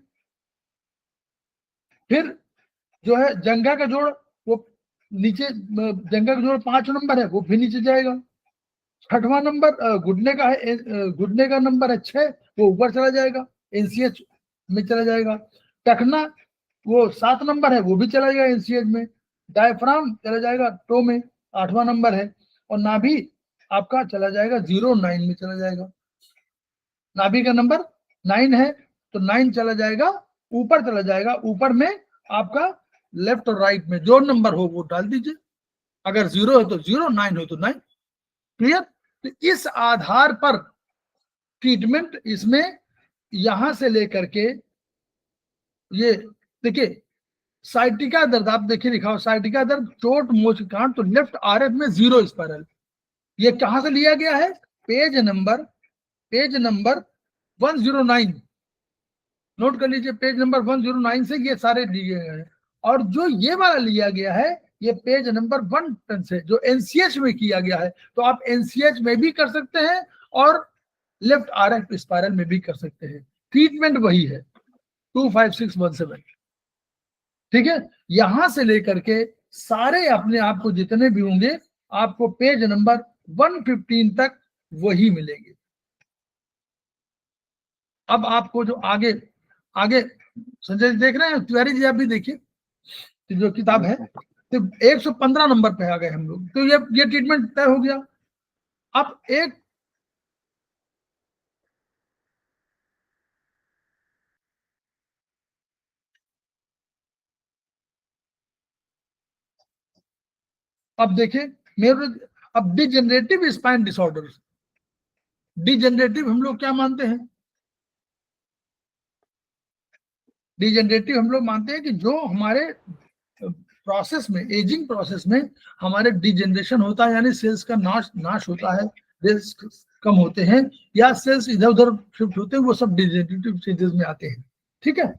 Speaker 2: फिर जो है जंघा का जोड़, वो नीचे, जंघा का जोड़ 5 नंबर है वो भी नीचे जाएगा। 6वां नंबर घुटने का है, घुटने का नंबर है 6, वो ऊपर चला जाएगा, एनसीएच में चला जाएगा। टखना वो 7 नंबर है वो भी चला जाएगा एनसीएच में। डायफ्राम चला जाएगा टो में, 8वां नंबर है। और नाभि आपका चला जाएगा 0, 9 में चला जाएगा। नाभि का नंबर 9 है तो 9 चला जाएगा, ऊपर चला जाएगा। ऊपर में आपका लेफ्ट और राइट में जो नंबर हो वो डाल दीजिए, अगर 0 है तो 0, 9 हो तो 9। क्लियर। तो इस आधार पर ट्रीटमेंट इसमें यहां से लेकर के ये देखिए, साइटिका दर्द आप देखिए लिखा हो, साइटिका दर्द चोट मोच कांट, तो लेफ्ट आरएफ में 0 स्पाइरल। ये कहां से लिया गया है? पेज नंबर 109, नोट कर लीजिए, पेज नंबर 109 से ये सारे लिए गए हैं। और जो ये वाला लिया गया है ये पेज नंबर 110 से, जो एनसीएच में किया गया है। तो आप एनसीएच में भी कर सकते हैं और लेफ्ट आरएफ स्पाइरल में भी कर सकते हैं, ट्रीटमेंट वही है 25617। ठीक है, यहां से लेकर के सारे अपने आप को जितने भी होंगे आपको पेज नंबर 115 तक वही मिलेंगे। अब आपको जो आगे संजय जी देख रहे हैं, तिवारी जी आप भी देखिए जो किताब है, तो 115 नंबर पे आ गए हम लोग। तो ये ट्रीटमेंट तय हो गया। अब अब देखिए मेरे, अब डिजेनरेटिव स्पाइन डिसऑर्डर, डिजेनरेटिव हम लोग क्या मानते हैं? डिजेनरेटिव हम लोग मानते हैं कि जो हमारे प्रोसेस में, एजिंग प्रोसेस में हमारे डिजेनरेशन होता है, यानी सेल्स का नाश होता है, सेल्स कम होते हैं या सेल्स इधर उधर शिफ्ट होते हैं, वो सब डिजेनरेटिव चेंजेस में आते हैं। ठीक है,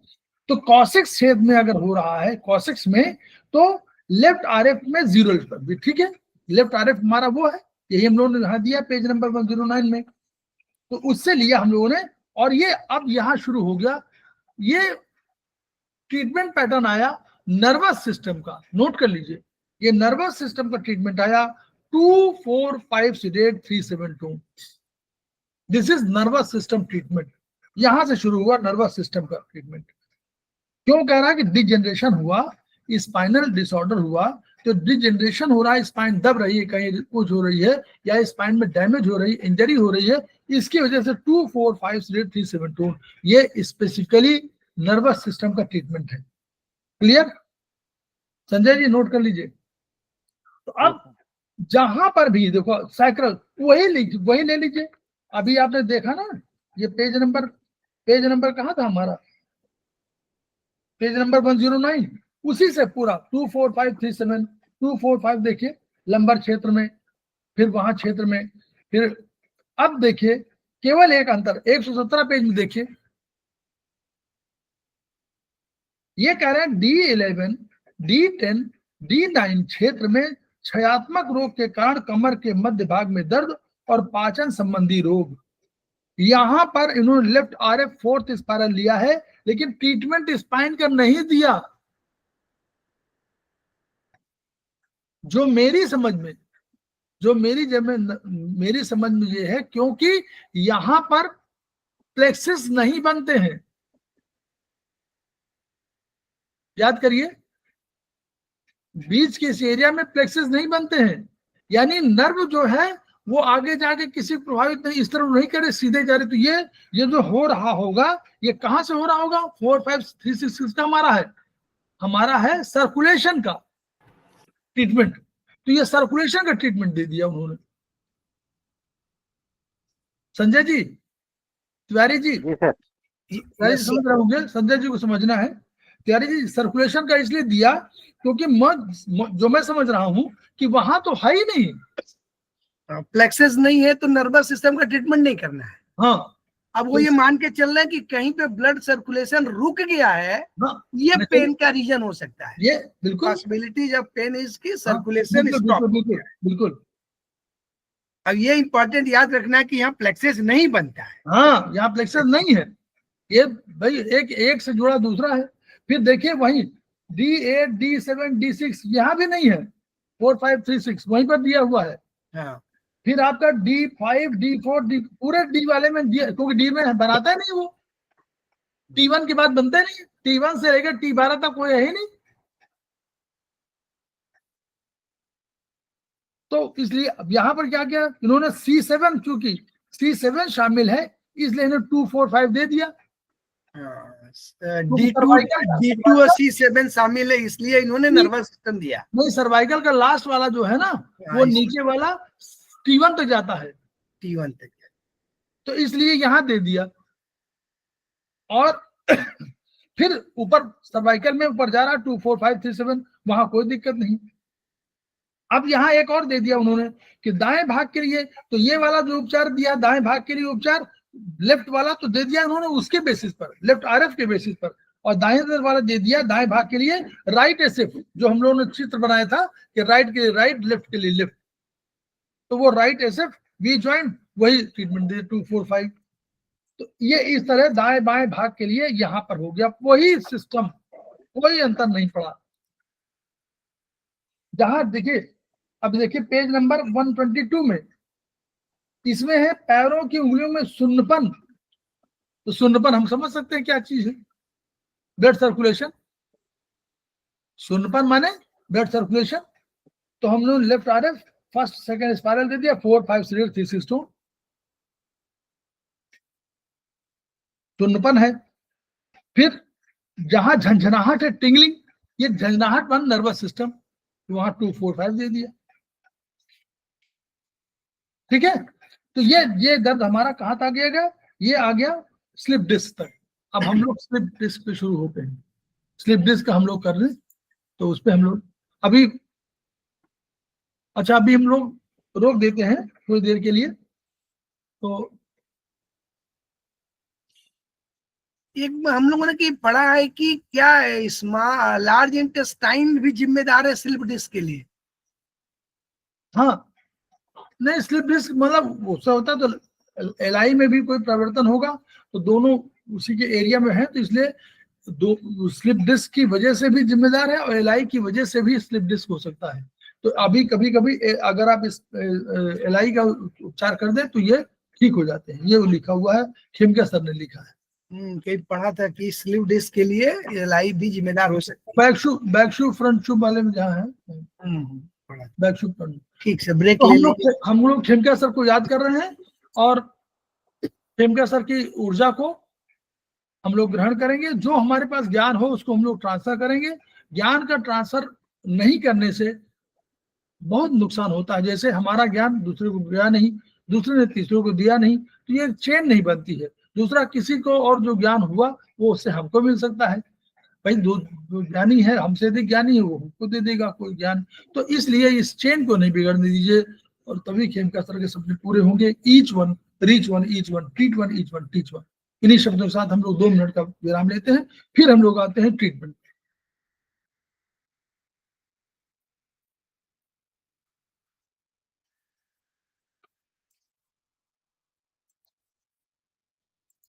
Speaker 2: तो कॉसेक्स छेद में अगर हो रहा है, कॉसेक्स में, तो लेफ्ट आरएफ में 0 पर भी। ठीक है, लेफ्ट आरएफ हमारा वो है, यही हम लोगों ने यहाँ दिया पेज नंबर 109 में, तो उससे लिया हम लोगों ने। और ये अब यहाँ शुरू हो गया, ये ट्रीटमेंट पैटर्न आया नर्वस सिस्टम का, नोट कर लीजिए, ये नर्वस सिस्टम का ट्रीटमेंट आया 2, 4, 5 seeded 3, 7, 2। This is nervous system treatment. यहां से शुरू हुआ नर्वस सिस्टम का ट्रीटमेंट। क्यों कह रहा है कि डिजेनरेशन हुआ, स्पाइनल डिसऑर्डर हुआ, तो डिजेनरेशन हो रहा है, स्पाइन दब रही है, कहीं कुछ हो रही है या स्पाइन में डैमेज हो रही है, इंजरी हो रही है, इसकी वजह से 2, 4, 5 सीडेट 3, 7, 2 ये स्पेसिफिकली नर्वस सिस्टम का ट्रीटमेंट है। क्लियर? संजय जी नोट कर लीजिए। तो अब जहां पर भी देखो साइकिल वही ले लीजिए। अभी आपने देखा ना, ये पेज नंबर कहाँ था हमारा? पेज नंबर 109, उसी से पूरा 24537 245 देखिए लंबर क्षेत्र में, फिर वहां क्षेत्र में, फिर अब देखिए केवल एक अंतर 117 पेज में देखिए, ये कह रहे हैं D11, D10, D9 क्षेत्र में क्षयात्मक रोग के कारण कमर के मध्य भाग में दर्द और पाचन संबंधी रोग। यहां पर इन्होंने लेफ्ट RF 4th स्पाइरल लिया है, लेकिन ट्रीटमेंट स्पाइन का नहीं दिया। जो मेरी समझ में ये है, क्योंकि यहां पर प्लेक्सिस नहीं बनते हैं। याद करिए, बीच के इस एरिया में प्लेक्सिस नहीं बनते हैं, यानी नर्व जो है वो आगे जाके किसी प्रभावित नहीं, इस तरफ नहीं करे, सीधे जा रहे। तो ये जो हो रहा होगा, ये कहां से हो रहा होगा? 4, 5, 3, 6 किसका हमारा है सर्कुलेशन का ट्रीटमेंट। तो ये सर्कुलेशन का ट्रीटमेंट दे दिया उन्होंने। संजय जी, तिवारी जी, तिवारी जी समझ रहे होंगे, संजय जी को समझना है। तिवारी जी सर्कुलेशन का इसलिए दिया क्योंकि जो मैं समझ रहा हूं कि वहां तो है ही नहीं,
Speaker 3: प्लेक्सेस नहीं है, तो नर्वस सिस्टम का ट्रीटमेंट नहीं करना है।
Speaker 2: हाँ,
Speaker 3: अब वो ये मान के चल रहे हैं कि कहीं पे ब्लड सर्कुलेशन रुक गया है,
Speaker 2: हाँ,
Speaker 3: ये पेन का रीजन हो सकता है।
Speaker 2: ये बिल्कुल
Speaker 3: पॉसिबिलिटीज ऑफ पेन इज की सर्कुलेशन स्टॉप।
Speaker 2: बिल्कुल।
Speaker 3: अब ये इंपॉर्टेंट याद रखना है कि यहाँ प्लेक्सेस नहीं बनता है।
Speaker 2: हाँ, यहाँ प्लेक्सस नहीं है। ये भाई एक से जुड़ा दूसरा है। फिर देखिए वहीं D8, D7, D6 यहाँ भी नहीं है, 4, 5, 3, 6 वहीं पर दिया हुआ है।
Speaker 3: हाँ।
Speaker 2: फिर आपका D5, D4, पूरे D वाले में दिया, क्योंकि D में बनाता है नहीं वो, T1 के बाद बनता नहीं, T1 से लेकर T12 तक कोई है ही नहीं। तो इसलिए अब यहाँ पर क्या किया इन्होंने, C7, चूंकि C7 शामिल है इसलिए इन्होंने 2, 4, 5 दे दिया।
Speaker 3: D2 और C7 शामिल है, इसलिए इन्होंने नर्वस सिस्टम दिया।
Speaker 2: नहीं, सर्वाइकल का लास्ट वाला जो है ना, वो नीचे वाला T1 तक जाता है,
Speaker 3: T1 तक,
Speaker 2: तो इसलिए यहां दे दिया। और फिर ऊपर सर्वाइकल में ऊपर जा रहा 2, 4, 5, 3, 7, वहां कोई दिक्कत नहीं। अब यहाँ एक और दे दिया उन्होंने कि दाएं भाग के लिए, तो ये वाला जो उपचार दिया दाएं भाग के लिए उपचार, लेफ्ट वाला तो दे दिया उन्होंने उसके बेसिस पर, लेफ्ट RF के बेसिस पर, और दाएं वाला दे दिया दाएं भाग के लिए राइट SF, जो हम लोगों ने चित्र बनाया था कि राइट के लिए राइट, लेफ्ट के लिए लेफ्ट, तो वो राइट SF V ज्वाइंट वही ट्रीटमेंट दे 2, 4, 5। तो ये इस तरह दाएं बाएं भाग के लिए यहां पर हो गया, वही सिस्टम, कोई अंतर नहीं पड़ा। जहां देखिए, अब देखिए पेज नंबर 122 में, इसमें है पैरों की उंगलियों में सुन्नपन। तो सुन्नपन हम समझ सकते हैं क्या चीज है, ब्लड सर्कुलेशन। सुन्नपन माने ब्लड सर्कुलेशन। तो हम लोग left RF first second spiral दे दिया, 4, 5, 3, 6, 2 सुन्नपन है। फिर जहां झंझनाहट है, टिंगलिंग, ये झंझनाहट वन नर्वस सिस्टम, वहां 2, 4, 5 दे दिया। ठीक है, तो ये दर्द हमारा कहां तक गया, ये आ गया स्लिप डिस्क तक। अब हम लोग स्लिप डिस्क पे शुरू होते हैं। स्लिप डिस्क का हम लोग कर रहे हैं, तो उस पे हम लोग अभी, अच्छा अभी हम लोग रोक देते हैं थोड़ी देर के लिए। तो
Speaker 3: एक हम लोगों ने कि पढ़ा है कि क्या लार्ज इंटेस्टाइन भी जिम्मेदार है स्लिप डिस्क के लिए।
Speaker 2: हाँ, नहीं स्लिप डिस्क मतलब उससे होता तो LI में भी कोई परिवर्तन होगा, तो दोनों उसी के एरिया में है, तो इसलिए दो स्लिप डिस्क की वजह से भी जिम्मेदार है और LI की वजह से भी स्लिप डिस्क हो सकता है। तो अभी कभी कभी अगर आप इस LI का उपचार कर दें तो ये ठीक हो जाते हैं। ये वो लिखा हुआ है, खेमका सर ने लिखा है।
Speaker 3: कहीं पढ़ा था कि स्लिप डिस्क के लिए LI भी जिम्मेदार हो सकता है।
Speaker 2: बैक शू फ्रंट शू वाले में जहाँ है बैक शू फ्रंट।
Speaker 3: ठीक से ब्रेक
Speaker 2: तो
Speaker 3: ले लेंगे।
Speaker 2: हम लोग खेमका सर को याद कर रहे हैं और खेमका सर की ऊर्जा को हम लोग ग्रहण करेंगे, जो हमारे पास ज्ञान हो उसको हम लोग ट्रांसफर करेंगे। ज्ञान का ट्रांसफर नहीं करने से बहुत नुकसान होता है, जैसे हमारा ज्ञान दूसरे को दिया नहीं, दूसरे ने तीसरे को दिया नहीं, तो ये चेन नहीं बनती है। दूसरा किसी को और जो ज्ञान हुआ वो उससे हमको मिल सकता है। भाई जो ज्ञानी है हमसे अधिक ज्ञानी है वो हमको दे देगा कोई ज्ञान। तो इसलिए इस चेन को नहीं बिगड़ने दीजिए, और तभी खेमकास्त्र के शब्द पूरे होंगे। Each one reach one, each one treat one, each one teach one. इन्हीं शब्दों के साथ हम लोग 2 मिनट का विराम लेते हैं, फिर हम लोग आते हैं ट्रीटमेंट।